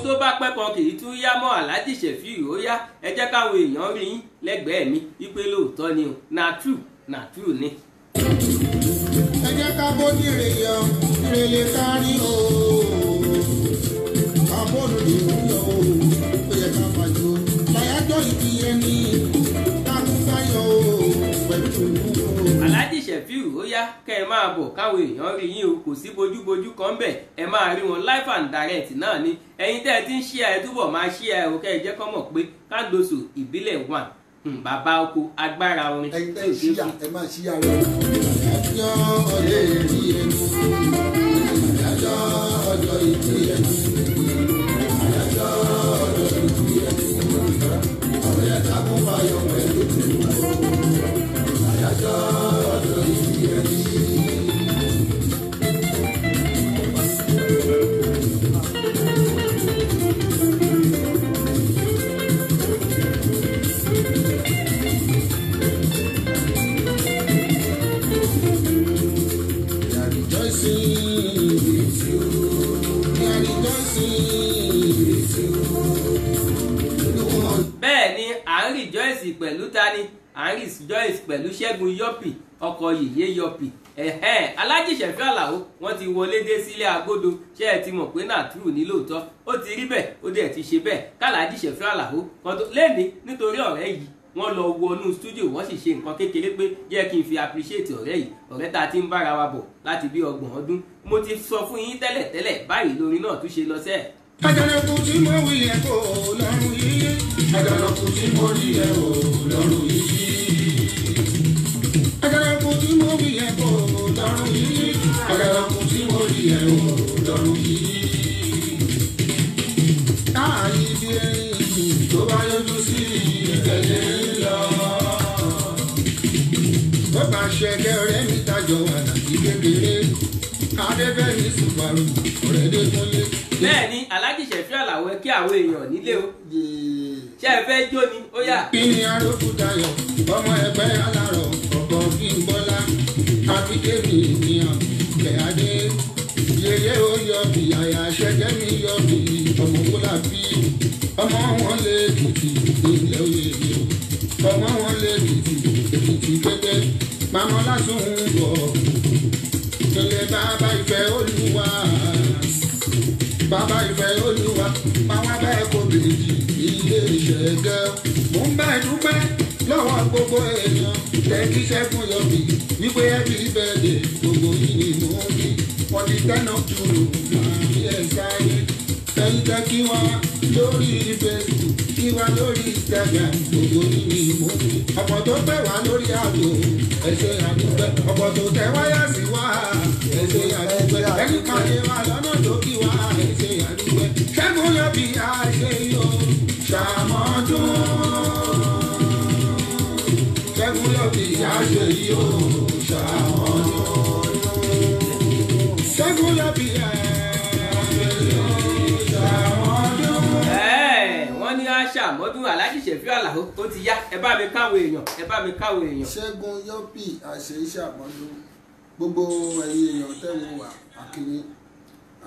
tó bá pẹ́ kan kì í tún yá mọ́ Alhaji Sefiu ó yá ẹ jẹ́ káwọn èèyàn rí yín lẹ́gbẹ̀ẹ́ mi wípé lóòótọ́ ni o na true ni. ẹ jẹ́ ká bó ní ìrèyọ ìrèlè kárí o àbọ̀dù ní ìwúlò o ó yẹ ká fàjọ láyájọ́ ìdí ẹni kákúnkáyọ̀ o pẹ̀lú o. Alhaji Sefiu ó yá kẹ́ ẹ máa bọ̀ káwọn èèyàn rí yín o kò sí bójúbójú kan bẹ̀ ẹ máa rí wọn live and direct náà ni ẹ̀yin tẹ́ ẹ ti ń share ẹ túbọ̀ máa share o kẹ́ ẹ jẹ́ kọ́ mọ̀ pé Kándòsò ìbílẹ̀ 1 bàbá oko agbára orin. ẹ̀yin tẹ́ ẹ ṣíyà ẹ máa ṣíyà rẹ. àyájọ́ ọjọ́ ìdí ẹni àyájọ́ ọjọ́ ìdí ẹni àyájọ́ ọjọ́ ìdí ẹni ọ̀rẹ́ ẹ̀dá kún fàyọ̀ pẹ̀lú tèmi àyájọ́ ọjọ́ ìdí ẹni. bẹ́ẹ̀ ni à ń rejoice pẹ̀lú tani à ń rejoice pẹ̀lú Ṣẹ́gun Yọ̀pì ọkọ̀ Yèyé Yọ̀pì Alhaji Sefiu Alao wọ́n ti wọlé dé sílé agodo ṣé ẹ ti mọ̀ pé náà true ní lóòótọ́ ó ti rí bẹ́ẹ̀ ó dẹ̀ ti ṣe bẹ́ẹ̀ k'Alhaji Sefiu Alao kan tó lẹ́ni nítorí ọ̀rẹ́ yìí wọ́n lọ wọnú studio wọ́n sì ṣe nǹkan kékeré pé jẹ́ kí n fi appreciate ọ̀rẹ́ yìí ọ̀rẹ́ ta ti ń bára wa bọ̀ láti bí 30 ọdún mo ti sọ fún yín tẹ́lẹ̀ báyìí lórin náà tún ṣe lọ sẹ́ẹ̀. Àjànàkú tí mo wí yẹn kò lọ́rùn yìí. Àjànàkú tí mo rí yẹn kò lọ́rùn yìí. Àjànàkú tí mo wí yẹn kò lọ́rùn yìí. Àjànàkú tí mo rí yẹn kò lọ́rùn yìí. Káàyè bí ẹyin tó bá yọjú sí ìtẹ̀lé lọ. Ó bá ṣẹ̀kẹ́ ọ̀rẹ́ mi tajọ wà láti kékeré. Adébẹ́ni Subaru ọ̀rẹ́ dé kúnlé. bẹ́ẹ̀ ni Alhaji Sefiu Alao kí àwọn èèyàn nílé o ṣé ẹ fẹ́ jó ni ó yá. kí ni arókùtayọ̀ ọmọ ẹgbẹ́ alárọ̀ ọkọ̀ kí n bọ́lá àfikẹ́mi ìyàn kẹ́hádé yẹyẹ ó yọ bí àyà ṣẹ́jẹ́ mi yọ bí ọmọ kólà bí ọmọ wọn lè kìtì ilẹ̀ òye ọmọ wọn lè kìtì èkìtì gẹ́gẹ́ màmá lásùn ń bọ̀ ilé bàbá ìfẹ́ Olúwa. Bàbá ìfẹ́ Olúwa máa bẹ́ẹ̀ kó bèjì ilé iṣẹ́ gẹ́. Mo ń bẹ́ẹ̀ dúpẹ́ lọ́wọ́ gbogbo èèyàn lẹ́kí Ṣẹ́gun Yọ̀pì wípé happy birthday gbogbo yìí ni mo ń bí. On the 10th of June máa bí ẹ sáré. Ẹyin tẹ́ kí wá lórí Facebook kí wá lórí Instagram gbogbo yìí ni mo ń bí. Ọ̀pọ̀ tó pẹ́ wá lórí àgbo ẹ̀ṣẹ̀ àdúgbẹ́. Ọ̀pọ̀ tó tẹ wáyà sí wá ẹ̀ṣẹ̀ àdúgbẹ́. Ẹni kan ṣe wá lọ́nà tó kí wá ẹ̀ṣẹ̀ àdúgbẹ́. Ṣẹ́gun Yọ̀pì àṣẹ yóò ṣàmọ́dún. Ṣẹ́gun Yọ̀pì àṣẹ yóò ṣàmọ́dún. Ṣẹ́gun Yọ̀pì àṣẹ yóò ṣàmọ́dún. wọ́n ní aṣàmọ́dún Alhaji Sefiu Alao ó ti yá ẹ bá mi káwọn èèyàn. Ṣẹ́gun Yọ̀pì àṣẹ ìṣàmọ́dún. Gbogbo ẹ̀yin èèyàn tẹ̀wọ̀n wà àkíní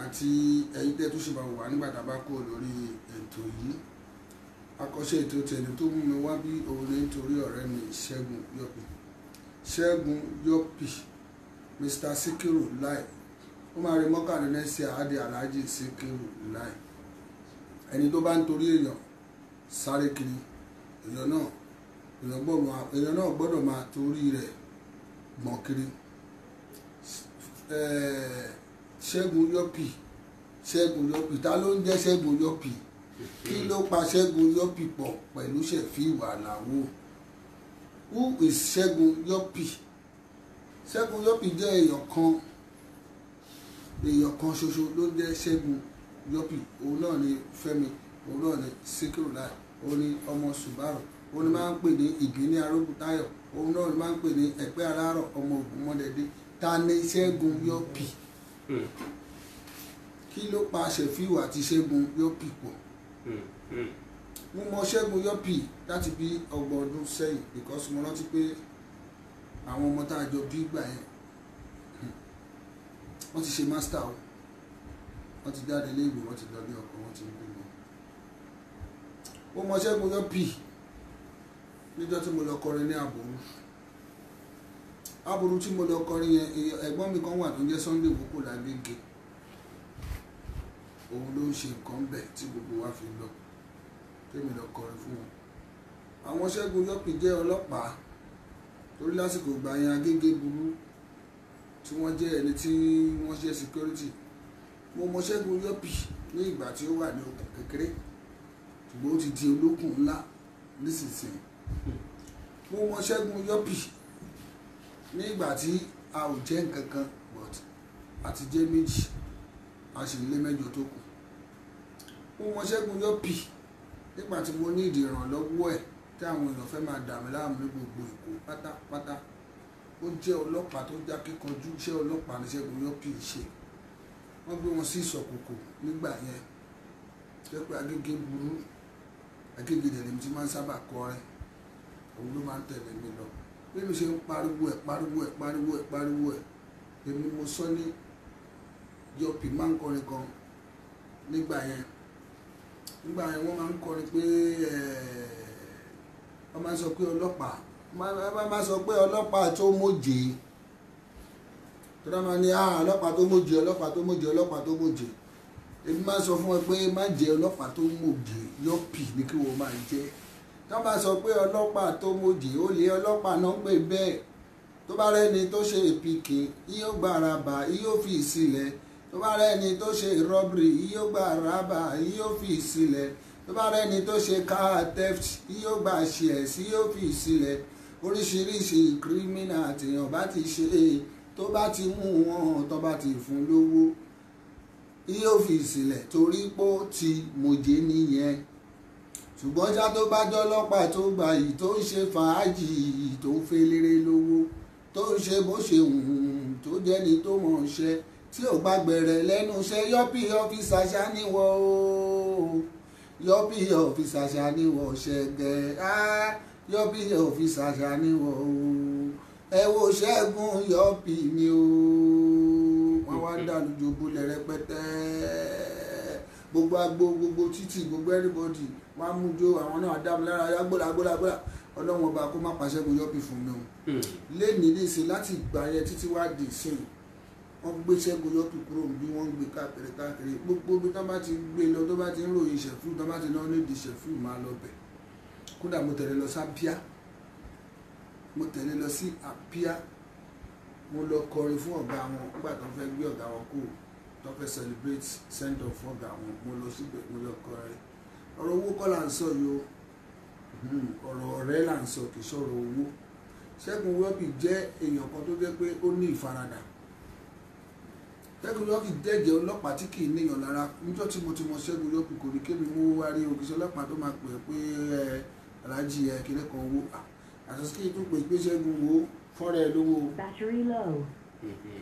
àti ẹ̀yin tẹ́ tó ṣe bá wà nígbà tá a bá kó lórí ètò yìí. Àkọ́ṣe ètò tẹ̀lé tó mú mi wá bí òun ní nítorí ọ̀rẹ́ mi Ṣẹ́gun Yọ̀pì. Ṣẹ́gun Yọ̀pì Mr. Sikiru Lai ó máa rí mọ́kànlélẹ́sẹ̀ àádé Alhaji Sikiru Lai. Ẹni tó bá ń torí èèyàn sáré kiri èèyàn náà gbọ́dọ̀ máa torí rẹ̀ gbọ̀n kiri. Ṣẹ́gun Yọ̀pì ta ló ń jẹ́ Ṣẹ́gun Yọ̀pì kí ló pa Ṣẹ́gun Yọ̀pì pọ̀ pẹ̀lú Sefiu Alao? Who is Ṣẹ́gun Yọ̀pì? Ṣẹ́gun Yọ̀pì jẹ́ èèyàn kan ṣoṣo ló jẹ́ Ṣẹ́gun Yọ̀pì. Òun náà ni Fẹ́mi, òun náà ni Sikiru Lai, òun ni ọmọ Subaru, òun ni máa ń pè ní Ìbíní Arógúntayọ̀, òun náà ni máa ń pè ní Ẹ̀pẹ́ Alárọ̀ ọmọ Ògúnmọ́dẹ̀dé. Ta ni Ṣẹ́gun Yọ̀pì? Kí ló pa Sefiu àti Ṣẹ́gun Yọ̀pì pọ̀? Mo mọ Ṣẹ́gun Yọ̀pì láti bí 30 ọdún sẹ́yìn because mo rántí pé àwọn ọmọ tá a jọ bí gbà yẹn wọ́n ti ṣe master o, wọ́n ti jáde ilé ìwé, wọ́n ti lọ ní ọkọ̀, wọ́n ti ń bímọ. ó mọ Ṣẹ́gun Yọ́pì níjọ́ tí mo lọ kọrin ní Àbúrú tí mo lọ kọrin yẹn ẹ̀gbọ́n mi kan wà tó ń jẹ́ Sunday Kókó Lágége òun ló ń ṣe nǹkan bẹ̀ tí gbogbo wa fi lọ tèmi lọ kọrin fún wọn. àwọn Ṣẹ́gun Yọ́pì jẹ́ ọlọ́pàá torí lásìkò ìgbà yẹn Agége burú tí wọ́n jẹ́ ẹni tí wọ́n ṣe security. mo mọ Ṣẹ́gun Yọ́pì ní ìgbà tí ó wà ní okùn kékeré ṣùgbọ́n ó ti di olókùn ńlá nísinsìnyí. mo mọ Ṣẹ́gun Yọ́pì ní ìgbà tí a ò jẹ́ nǹkan kan but àti jẹ́ méjì a sì lé mẹ́jọ tó kù. mo mọ Ṣẹ́gun Yọ́pì nígbà tí mo ní ìdí ìrànlọ́wọ́ ẹ̀ tí àwọn èèyàn fẹ́ máa dà mí láàmú ní gbogbo Èkó pátápátá. ó jẹ́ ọlọ́pàá tó já kíkanjú, iṣẹ́ ọlọ́pàá ní Ṣẹ́gun Yọ́pì ṣe. wọ́n gbé wọn sí ìsọ̀kòkò nígbà yẹn jẹ́ pé Agége burú, Agége dẹ̀rẹ̀ mi ti máa ń sábà kọrin, òun ló máa ń tẹ̀lé mi lọ. bí mi ṣe ń pariwo ẹ̀ èmi mo sọ ní Yọ́pì máa ń kọrin kan nígbà yẹn wọ́n máa ń kọrin pé wọ́n máa ń sọ pé ọlọ́pàá máa sọ pé ọlọ́pàá tó móje tó dá máa ní ọlọ́pàá tó móje èmi máa sọ fún ẹ pé má jẹ́ ọlọ́pàá tó móje, Yọ́pì ní kí wọ́n máa jẹ́. tó bá sọ pé ọlọ́pàá tó móje ó lé ọlọ́pàá náà pé bẹ́ẹ̀. tó bá rẹ́ni tó ṣe èpìkì yóò gba àràbà yóò fi ìsìlẹ̀. tó bá rẹ́ni tó ṣe rọ́bìrì yóò gba àràbà yóò fi ìsìlẹ̀. tó bá rẹ́ni tó ṣe car theft yóò gba shares yóò fi ìsìlẹ̀. oríṣiríṣi kírímínà àtìyàn bá ti ṣe tó bá ti mú wọn tó bá ti fún lówó yóò fi ìsìlẹ̀ torí pé ó ti mòjé nìyẹn. ṣùgbọ́n ṣá tó bá jọlọ́pàá tó gbà yìí tó ń ṣe fàájì tó ń fẹ́lẹ́rẹ́ lówó tó ń ṣe bó ṣe hùn tó jẹ́ni tó mọ̀ ṣe tí ò bá gbẹ̀rẹ̀ lẹ́nu iṣẹ́ Yọ́pì ọ́fíìsì àṣà níwọ̀ o Yọ́pì ọ́fíìsì àṣà níwọ̀ ṣẹ̀gẹ̀ Yọ́pì ọ́fíìsì àṣà níwọ̀ o ẹ wo Ṣẹ́gun Yọ́pì ni o. wọ́n wá dàlú jòbólẹ̀ rẹpẹtẹ gbogbo agbo gbogbo títì gbogbo everybody wọ́n á mú jó àwọn náà dáàmú lára yá gbọ́dà ọlọ́run ọba kó má pa Ṣẹ́gun Yọ́pì fún mi o. lẹ́ẹ̀ni nísìn láti ìgbà yẹn títí wá dì sìn wọ́n gbé Ṣẹ́gun Yọ́pì kúrò bí wọ́n ń gbé káàkiri gbogbo bí tó bá ti gbé lọ tó bá ti ń ròyìn Ṣẹ̀fíù tó bá ti náà nídìí Ṣẹ̀fíù máa lọ bẹ̀. kódà mo tẹ̀lé lọ sí Abia, mo lọ kọrin fún ọ̀gá wọn nígbà tó fẹ́ gbé ọ̀gá wọn kúrò tó fẹ́ celebrate send off fún ọ̀gá wọn. mo lọ síbẹ̀ mo lọ kọrin. ọ̀rọ̀ owó kọ́ là ń sọ yìí o, ọ̀rọ̀ ọ̀rẹ́ là ń sọ kì í sọ̀rọ̀ owó. Ṣẹ́gun Yọ́pì jẹ́ èèyàn kan tó jẹ́ pé ó ní ìfaradà. Ṣẹ́gun Yọ́pì dẹ́jẹ́ ọlọ́pàá tí kì í níyàn lára. níjọ́ tí mo ti mọ Ṣẹ́gun Yọ́pì kò ní kémi mú wá rí òkìṣẹ́ ọlọ́pàá tó máa pè é pé aláàjì kíní kan owó àtúnṣe tó pè é pé Ṣẹ́gun wo fọ́nrẹ́ lówó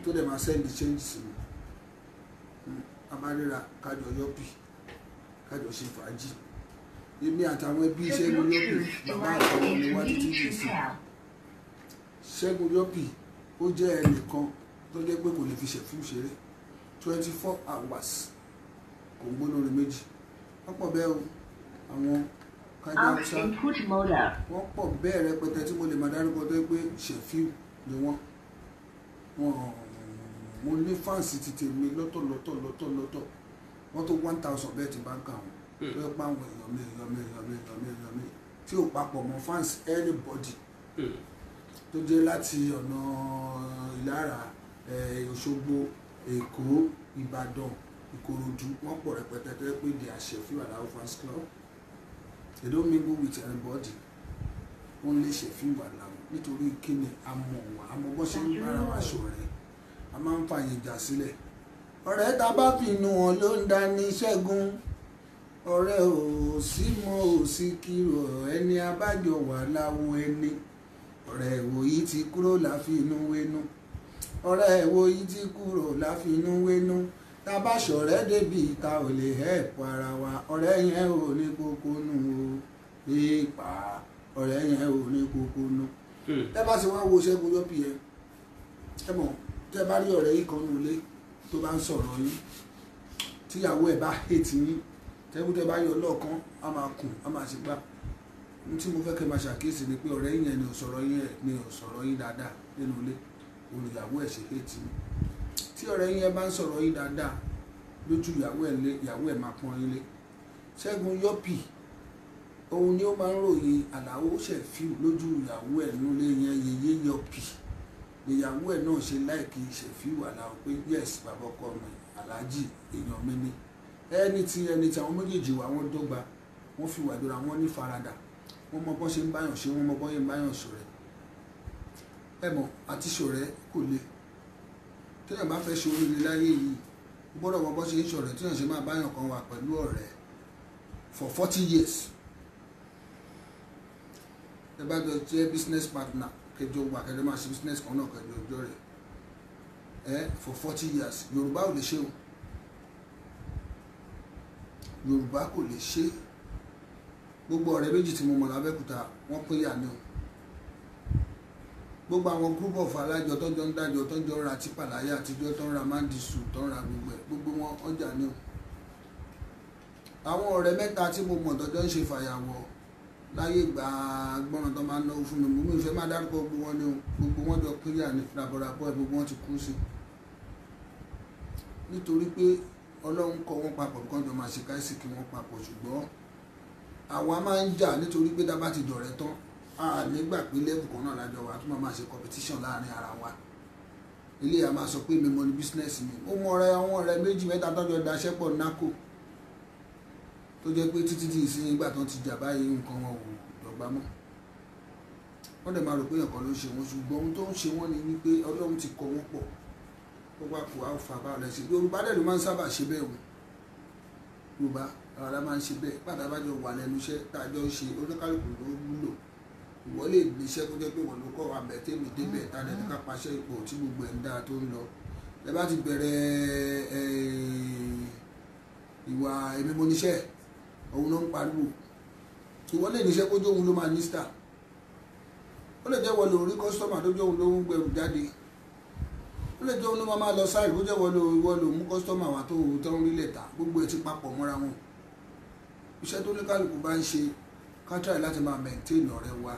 tó dẹ̀ máa send change sí mi. abáríra kájọ Yọ́pì kájọ ṣe fàájì èmi àtàwọn ẹbí Ṣẹ́gun Yọ́pì bàbá àtàwọn ọmọ wa títí dì sí. Ṣẹ́gun Yọ́pì ó jẹ́ ẹnìkan tó jẹ́ pé kò lè fi Ṣẹ̀fíù ṣeré 24 hours kò ń gbóná orin méjì. wọ́n pọ̀ bẹ́ẹ̀ o àwọn kájáṣá wọ́n pọ̀ bẹ́ẹ̀ rẹpẹtẹ tí mo lè máa dárúkọ tó pé Ṣẹ̀fíù ni wọ́n mo ní fáǹsì ti tèmi lọ́tọ̀ wọ́n tó 1000 bẹ́ẹ̀ ti bá ń kà wọ́n tó yẹ pé àwọn èèyàn mi tí ò papọ̀ mọ́ fáǹsì anybody tó jẹ́ láti ọ̀nà Ìlara Òṣogbo Èkó Ìbàdàn Ìkòròdú wọ́n pọ̀ rẹpẹtẹ tó yẹ pé di Ṣẹ̀fíù Alao fans club. They don't mingle with anybody, only Ṣẹ̀fíù Alao nítorí kíni àmọ́ bọ́ ṣe ń bára wa ṣọ̀rẹ́ a máa ń fààyè jà sílẹ̀. ọ̀rẹ́ tá bá fìnnú wọn ló ń dání Ṣẹ́gun ọ̀rẹ́ ò sí mọ́ ò sí kírò ẹni abájọ wà láwo ẹni ọ̀rẹ́ ẹ̀wò yìí ti kúrò láfinú wénú ọ̀rẹ́ ẹ̀wò yìí ti kúrò láfinú wénú tá bá ṣọ̀rẹ́ débi ìta ò lè hẹ́ẹ̀pù ara wa ọ̀rẹ́ yẹn ò ní kókó nù o ipa ọ̀rẹ́ yẹn ò ní kókó nù. tẹ́ bá ti wá wo Ṣẹ́gun Yọ́pì yẹn ẹ mọ̀ tẹ́ bá rí ọ̀rẹ́ yìí kan nulẹ̀ tó bá ń sọ̀rọ̀ yín tíyàwó ẹ̀ bá hate yín tẹ́gbùtẹ́ bá yọ lọ́ọ̀kan á máa kùn á máa ṣe gbá. Tí mo fẹ́ kẹ́ máa ṣàkíyèsí ni pé ọ̀rẹ́ yẹn ni ò sọ̀rọ̀ yín dáadáa nínú ilé, olùyàwó ẹ̀ ṣe hétí. Tí ọ̀rẹ́ yẹn bá ń sọ̀rọ̀ yín dáadáa lójú ìyàwó ẹ̀ máa pọ́n yín lé. Ṣẹ́gun Yọ́pì òun ni ó máa ń ròyìn Àlàó Ṣẹ̀fíù lójú ìyàwó ẹ̀ nílé yẹn, Yèyé Yọ́pì. Ìyàwó ẹ̀ náà ṣe láìkí Ṣẹ̀fíù Àlàó pé yes bàbá ọkọ mi Aláàjì èèyàn mi ni. ẹni tí àwọn méjèèjì wà wọ́n dọ́gba, wọ́n fi wà dọ́ra, wọ́n ní faradà, wọ́n mọ bọ́n ṣe ń báyàn ṣe, wọ́n mọ bọ́n ṣe ń báyàn ṣọ̀rẹ́. Ẹ mọ̀ àti ṣọ̀rẹ́ kò le. Téèyàn bá fẹ́ ṣe oríire láyé yìí, ó gbọ́dọ̀ mọ bọ́n ṣe ń ṣọ̀rẹ́, téèyàn ṣe máa báyàn kan wà pẹ̀lú ọ̀rẹ́ for 40 years. Ẹ bá jọ jẹ́ business partner, kẹjọ wà kẹjọ máa ṣe business kan náà kẹjọ ọjọ́ rẹ̀ for 40 years. Yorùbá ò lè ṣe o. Yorùbá kò lè ṣe. Gbogbo ọ̀rẹ́ méjì tí mo mọ̀ lábẹ́kúta wọ́n pín yà ni o. Gbogbo àwọn group of alájọ tọ́jọ́ ń dájọ́ tọ́jọ́ ń ra tipa láyé àtijọ́ tó ń ra mandisu tó ń ra gbogbo ẹ̀, gbogbo wọn ọjà ni o. Àwọn ọ̀rẹ́ mẹ́ta tí mo mọ̀ tọ́jọ́ ń ṣe fàyàwọ́ láyé ìgbà gbọ́ràn tó máa ń náwó fún mi, mo ìfẹ́ máa dárúkọ gbogbo wọn ni o. Gbogbo wọn jọ pín yà ní rabọ̀rabọ̀ ẹ̀, gbogbo wọn ti kú sí. Nítorí pé Ọlọ́run kọ wọn papọ̀ kán jọ máa ṣe káìsì kí wọ́n papọ̀, ṣùgbọ́n àwa máa ń jà nítorí pé dábàá ti dọ̀rẹ́ tán a nígbà pé lẹ́bù kan náà lájọ wa tó máa ṣe competition láàrin ara wa. Ilé a máa sọ pé mi mọ ní business mi. Ó mọ àwọn ọ̀rẹ́ méjì mẹ́ta tọ́jọ́ daṣẹ́ pọ̀ nákò tó jẹ́ pé títí tí ìsìn ìgbà tán ti jà báyìí nǹkan wọn ò dọ́gba mọ́. Wọ́n dẹ̀ máa rò pé nǹkan ló ń ṣe wọn, ṣùgbọ́n ohun tó ń ṣe wọ́n ni wípé Ọlọ́run ti kọ wọ́n pọ̀. Ó wá kó àwòfà bá ọ̀rẹ́ sí. Yorùbá dẹ̀ ló máa ń sábà ṣe bẹ́ẹ̀ wò. Yorùbá ara máa ń ṣe bẹ́ẹ̀ pàtàkì àbájọ wà lẹ́nu iṣẹ́ tájọ́ ń ṣe oníkálùkù ló wúlò. Ìwọ lè gbé iṣẹ́ tó jẹ́ pé wọ́n ló kọ́ wa bẹ̀ tèmi débẹ̀ tàdé ní ká paṣẹ ipò tí gbogbo ẹ̀ ń dáa tó ń lọ. Ẹ bá ti bẹ̀rẹ̀ ìwà èmi mo níṣẹ́ òun ló ń pariwo. Ìwọ lè níṣẹ́ kó jẹ́ òun ló máa ní star. Ó lè jẹ́ wọ́n lò rí kọ́sítọ́mà tó jẹ́ òun ló ń gbẹrù jáde. Ó lè jẹ́ òun ló máa lọ sáì kó jẹ́ wọ́n lò mú kọ́sítọ́mà wà tó ń rí lẹ́tà, gbogbo ẹ̀ ti papọ̀ mọ́ra wọn. Iṣẹ́ tó ní kálukú bá ń ṣe ká try láti máa maintain ọ̀rẹ́ wa.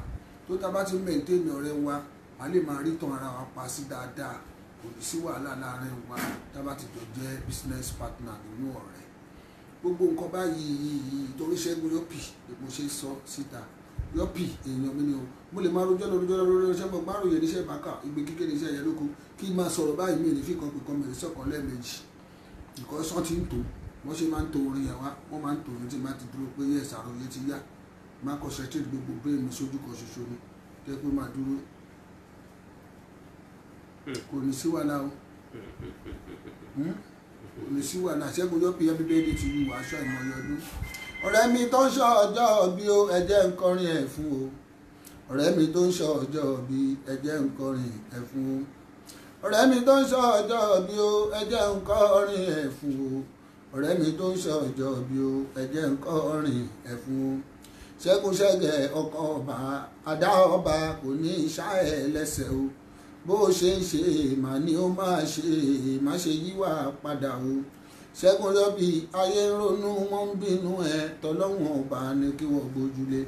Tó tá bá ti maintain ọ̀rẹ́ wa, a lè máa rí tàn ara wa pa sí dáadáa. Kò ní sí wàhálà láàrin wa tá bá ti jọ jẹ́ business partner nínú ọ̀rẹ́. Gbogbo nǹkan báyìí torí Ṣẹ́gun Yọ́pì mo ṣe sọ síta. Yọ́pì èèyàn mi ni o. Mo lè máa rojọ́ lórí iṣẹ́ mọ̀ gbárùn yẹn níṣẹ́ ìbákà ìgbé kíkéré iṣẹ́ yẹn lóko kí n máa sọ̀rọ̀ báyìí mi ní fi kan pè kan mẹ́rin sọ̀kan lẹ́ẹ̀mejì. Nǹkan sọ́ ti ń tò wọ́n ṣe máa ń to orin yẹn wá, wọ́n máa ń tò ní tí máa ti dúró pé yẹ ìsàròyé ti yá. Máa concentrate gbogbo brain mi sójú kan ṣoṣo ni jẹ́ pé máa dúró. Kò ní sí wàhálà o. Kò ní sí wàhálà. Ṣẹ́gun Yọ́pì happy birthday to you, aṣọ ìmọ̀ye ọdún. Ọ̀rẹ́ mi tó ń ṣọ́ ọjọ́ bí o, ẹ jẹ́ n kọrin ẹ̀ fún o. Ọ̀rẹ́ mi tó ń ṣọ́ ọjọ́ bí, ẹ jẹ́ n kọrin ẹ̀ fún o. Ọ̀rẹ́ mi tó ń ṣọ́ ọjọ́ bí o, ẹ jẹ́ n kọrin ẹ̀ fún o. Ọ̀rẹ́ mi tó ń ṣọ́ ọjọ́ bí o, ẹ jẹ́ n kọrin ẹ̀ fún o. Ṣẹ́gun Ṣẹ́gẹ̀ ọkọ ọba, àdá ọba kò ní ìṣá ẹ̀ lẹ́sẹ̀ o. Bó ṣe ń ṣe mà ní ó máa ṣe, má ṣe yíwà padà o. Ṣẹ́gun Yọ́pì ayé ń ronú wọ́n ń bínú ẹ̀ tọ́lọ́hun ọba ní kí wọ́n gbójúlé.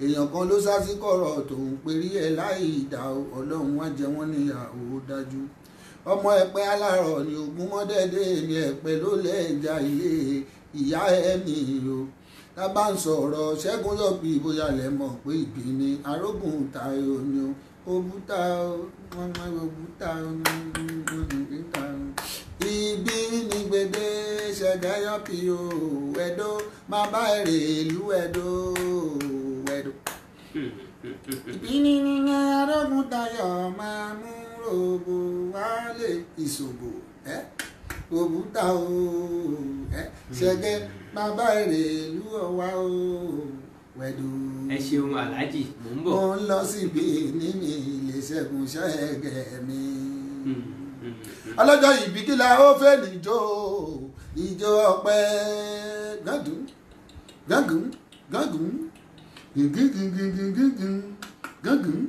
Èèyàn kan ló sá sí kọ̀rọ̀ tó ń perí ẹ̀ láì dá o. Ọlọ́run wá jẹ wọ́n níyàwó dájú. Ọmọ ẹ̀pẹ́ alárọ̀ ni ògún mọ́dẹ́dẹ́ ni ẹ̀pẹ́ ló lẹ́ẹ̀jà ilé ìyá ẹni o. Tá bá ń sọ̀rọ̀ Ṣẹ́gun Yọ́pì bóyá lẹ mọ̀ pé ìbí ni arógùn Táyò ni o. Òbúta o, wọ́n máa ń òbúta o, òbúta o. Ibi ni gbèdé Ṣẹ́gun Yọ́pì o, Ẹdó máa bá èrè ìlú Ẹdó. Ibi ni arógùn Táyò máa mú rògbò wálé ìṣòbò òbúta o Ṣẹ́gun máa bá èrè ìlú Ọ̀wá o wẹ̀dù. Ẹ ṣeun Aláàjì, mò ń bọ̀. Mo ń lọ síbi nínú ilé Ṣẹ́gun Ṣẹ́gẹ̀ mi. Ọlọ́jọ́ ìbí kí la ó fẹ́ níjó ìjó ọpẹ́ gángun gángun gángun gígígígígígígín gángun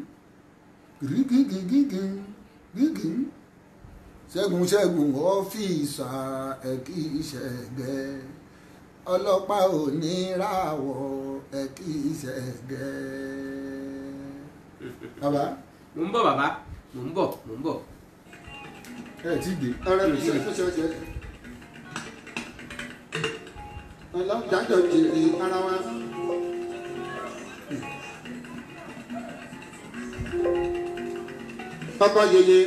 gígígígígígín. Ṣẹ́gun ọ́fíìsà ẹ̀kí Ṣẹ́gẹ̀ ọlọ́pàá ò ní ràwọ̀ ẹ kì í ṣẹ̀gẹ́. bàbá. mo ń bọ̀ bàbá mo ń bọ̀. ẹ ti dé. ọ̀rẹ́ mi ṣe ọlọ́jàjọ jèrè ara wa. ọkọ yeye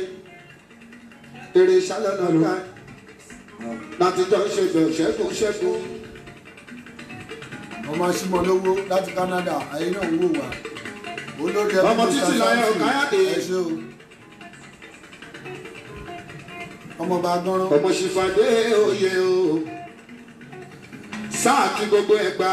èrè ìṣàlẹ̀ náà láti jọ ṣe bẹ̀ ṣẹ́gun. ọmọ aṣímọ̀ lówó láti Canada ayé náà ń wò wá. olórí ẹbí ọmọ títí láyé ọ̀káyàdé. ẹ ṣé o. ọmọ bá gbọ́rán. ọmọ ṣìfàdé oyè o sáà kí gbogbo ẹgbà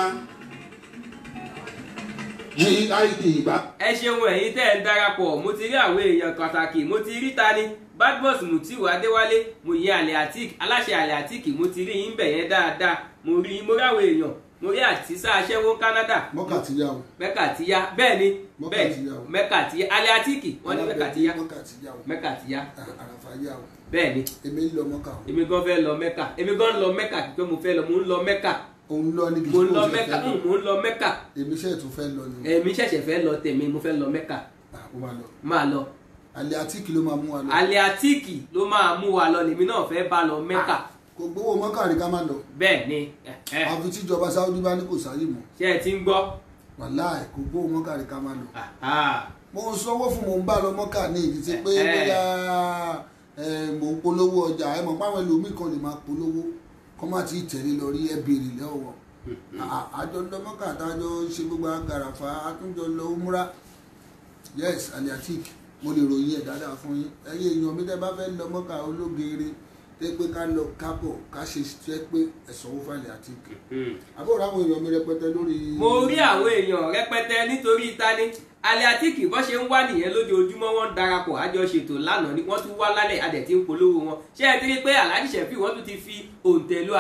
gid bá. ẹ ṣeun ẹ̀yin tẹ́ ẹ ń darapọ̀ mo ti rí àwọn èèyàn pàtàkì mo ti rí tani Badmus Mutiu Adéwálé mo yẹ Aliatic aláṣẹ Aliatic mo ti rí yín bẹ̀ yẹn dáadáa mo rí mo ráwọ̀ èèyàn mo rí àtisá aṣẹ́wó Canada. mọ́kà ti yá o. mẹ́kà ti yá bẹ́ẹ̀ ni mọ́kà ti yá o. mẹ́kà ti yá Aliatic wọ́n ní mẹ́kà ti yá mọ́kà ti yá o. mẹ́kà ti yá. àràfà yá o. bẹ́ẹ̀ ni èmi ń lọ mọ́kà o. èmi gan fẹ́ lọ mẹ́kà èmi gan lọ mẹ́kà pé mo fẹ́ lọ mo ń lọ mẹ́kà. òun lọ níbi mo ń lọ mẹ́kà mo ń lọ mẹ́kà. èmi ṣẹ̀ tún fẹ́ lọ ni. èmi ṣẹ̀ṣẹ̀ fẹ́ lọ tèmi mo fẹ́ lọ mẹ́kà. máa lọ. Aliatic ló máa mú wa lọ. Aliatic ló máa mú wa lọ lèmi náà fẹ́ bá lọ mẹ́kà. kò gbowó mọ́kà rí ká má lọ. bẹ́ẹ̀ ni. àfi tíjọba Saudi bá ní kò sáyé mọ́. ṣé ẹ ti ń gbọ́. wàláì kò gbowó mọ́kà rí ká má lọ. mo ń sanwó fún mo ń bá lọ mọ́kà ní ìdí tí pé bóyá mo ń polówó ọjà ẹ mọ̀ páwọn ẹlòmíì kan lè máa polówó kọ́ má ti tẹ̀lé lọ rí ẹ béèrè lọ́wọ́. àjọ lọ mọ́kà àtàjọ ṣe gbogbo àgàràfà àtúnjọ lọ múra. yes Aliatic mo lè ròyìn ẹ̀ dáadáa fún yín ẹ̀yin èèyàn mi tẹ́ bá fẹ́ lọ mọ́kà ológeere tẹ́ pé ká lọ kábọ̀ ká ṣe tẹ́ pé ẹ̀sánwó fún Aliatic. àbúrò àwọn èèyàn mi rẹpẹtẹ lórí. mo rí àwọn èèyàn rẹpẹtẹ nítorí tani Aliatic bó ṣe ń wá nìyẹn lójoojúmọ́ wọ́n darapọ̀ àjọ ṣètò lánàá ni wọ́n tún wá lálẹ́ adẹ̀ tí ń polówó wọn ṣé ẹ ti rí pé Alhaji Sefiu wọ́n tún ti fi òǹtẹ̀ lu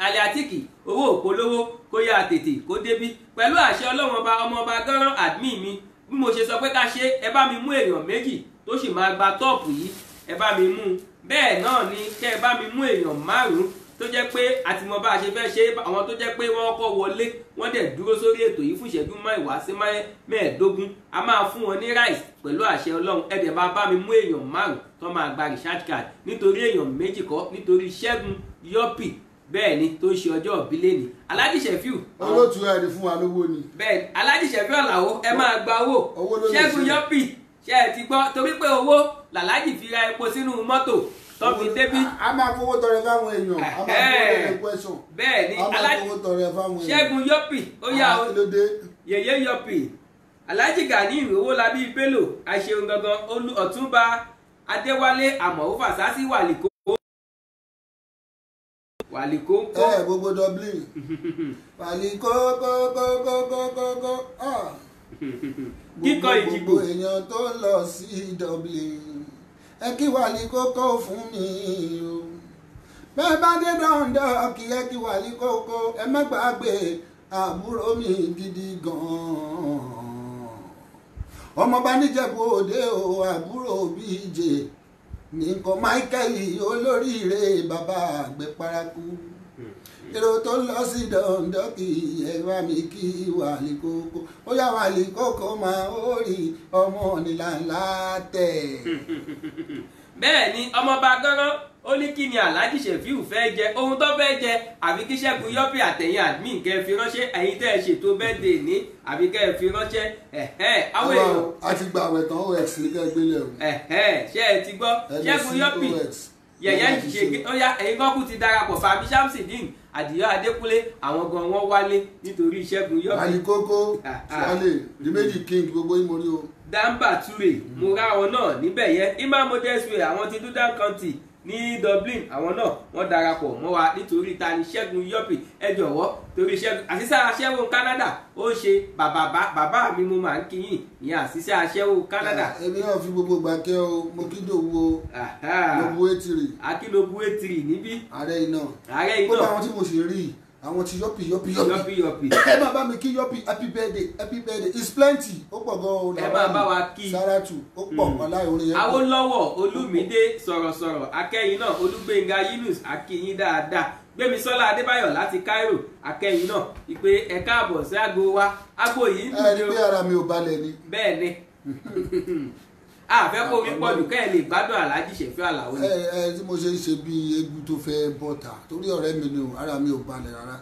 Aliatic owó òpolówó kó yá tètè kó débí pẹ̀lú àṣẹ ọlọ́run ọmọ ọba gánran admin mi bí mo ṣe sọ pé ká ṣe ẹ bá mi mú èèyàn méjì tó sì máa gba tọ́ọ̀pù yìí ẹ bá mi mú bẹ́ẹ̀ náà ni kẹ́ ẹ bá mi mú èèyàn márùn-ún tó jẹ́ pé àtìmọ̀ bá a ṣe fẹ́ ṣe àwọn tó jẹ́ pé wọ́n kọ́ wọlé wọ́n dẹ̀ dúró sórí ètò yìí fún ìṣẹ́jú mẹ́wàá sí mẹ́ẹ̀ẹ́dógún a máa fún wọn ní rice pẹ̀lú àṣẹ ọlọ́run ẹ dẹ̀ máa bá mi mú èèyàn márùn-ún tó máa gba recharge card nítorí èèyàn méjì kọ́ nítorí Ṣẹ́gun Yọ́pì bẹ́ẹ̀ ni tó ń ṣe ọjọ́ ìbílẹ̀ ni Alhaji Sefiu. olóòtú ẹni fún wa lówó ni. bẹ́ẹ̀ Alhaji Sefiu Àlàó ẹ máa gba owó Ṣẹ́gun Yọ́pì ṣe ẹ ti gbọ́ torí pé owó làlájì fi ra epo sínú mọ́tò tó fi débí. a máa fowó tọrẹ fáwọn èèyàn a máa fowó tọrẹ question. bẹ́ẹ̀ ni a máa fowó tọrẹ fáwọn èèyàn. Ṣẹ́gun Yọ́pì ó yá o Yèyé Yọ́pì Alhaji Gani Owólabí Bello àṣeun gangan Ọ̀túnba Adéwálé Àmọ̀wó Fàsásí wàlíkó gbogbo Dublin wàlíkó kókókókókókó kíkọ ìdìbò gbogbo èèyàn tó lọ sí Dublin ẹ kí wàlíkó kó fún mi o bẹ́ẹ̀ bá dé dọ̀ǹdọ̀ kí ẹ kí wàlíkó kó ẹ má gbàgbé àbúrò mi gidi gan-an ọmọ bá níjẹ̀bú òde o àbúrò bíjè nìkan Michael olóríire bàbá àgbẹ̀ paraku èrò tó lọ sí dọ̀ǹdọ́kì ẹ bá mi kí wàlíkókó ó yá wàlíkókó máa ó rí ọmọ nílànlá tẹ̀. bẹ́ẹ̀ ni ọmọọba gánran ó ní kí ni Alhaji Sefiu fẹ́ jẹ ohun tó fẹ́ jẹ àbí kí Ṣẹ́gun Yọ́pì àtẹ̀yìn admin kẹ́ ẹ fi ránṣẹ́ ẹ̀yin tẹ́ ẹ ṣètò bẹ́ẹ̀dẹ̀ ní àbí kẹ́ ẹ fi ránṣẹ́ àwọn èèyàn. a ti gba àwẹ̀ tán ox ní kẹ́ ẹ gbélé o. ṣé ẹ ti gbọ́ Ṣẹ́gun Yọ́pì yẹ̀yẹ́ ṣe ó yá ẹ̀yin kọ́kú ti darapọ̀ Fàmí Shamsideen Àdìyọ Adékúnlé àwọn gan wọn wálé nítorí Ṣẹ́gun Yọ́pì. wàlíkókó wálé the méjì king gbogbo yín mo rí o. Damba Ture mo rá wọn náà níbẹ̀ yẹn Imam Modeswe àwọn ti Dudan County ní Dublin àwọn náà wọ́n darapọ̀ mọ́ wa nítorí ta ni Ṣẹ́gun Yọ́pì ẹ jọ̀wọ́ torí Ṣẹ́gun àṣìṣe aṣẹ́wó Canada ó ṣe bàbá mi mo máa ń kíyìn ìyẹn àṣìṣe aṣẹ́wó Canada. èmi náà fi gbogbo gbà kẹ́ o mo kí dòwò lóbu etiri. akílóbu etiri níbí. ààrẹ iná kó bá àwọn tí mo sì rí àwọn ti Yọ́pì ẹ máa bá mi kí Yọ́pì happy birthday is plenty ó pọ̀ gan-an. ẹ máa bá wa kí Saratu ó pọ̀ wàláhì orin yẹn. Awólọ́wọ̀ Olúmídé sọ̀rọ̀sọ̀rọ̀ akẹ́yìn náà Olúgbénga Yunus akíyín dáadáa Gbémisọ́lá Adébáyọ̀ láti Cairo akẹ́yìn náà ìpè ẹ káàbọ̀ sí àgbo wa àgbo yìí ń ẹ rí pé ara mi ò balẹ̀ ni. bẹ́ẹ̀ ni àfẹ́ kó mi pọ̀ jù kẹ́ ẹ̀ lè gbádùn Alhaji Sefiu Alao ni. Tí mo ṣe ń ṣe bí egun tó fẹ́ bọ́ta torí ọ̀rẹ́ mi ni ara mi ò balẹ̀ rárá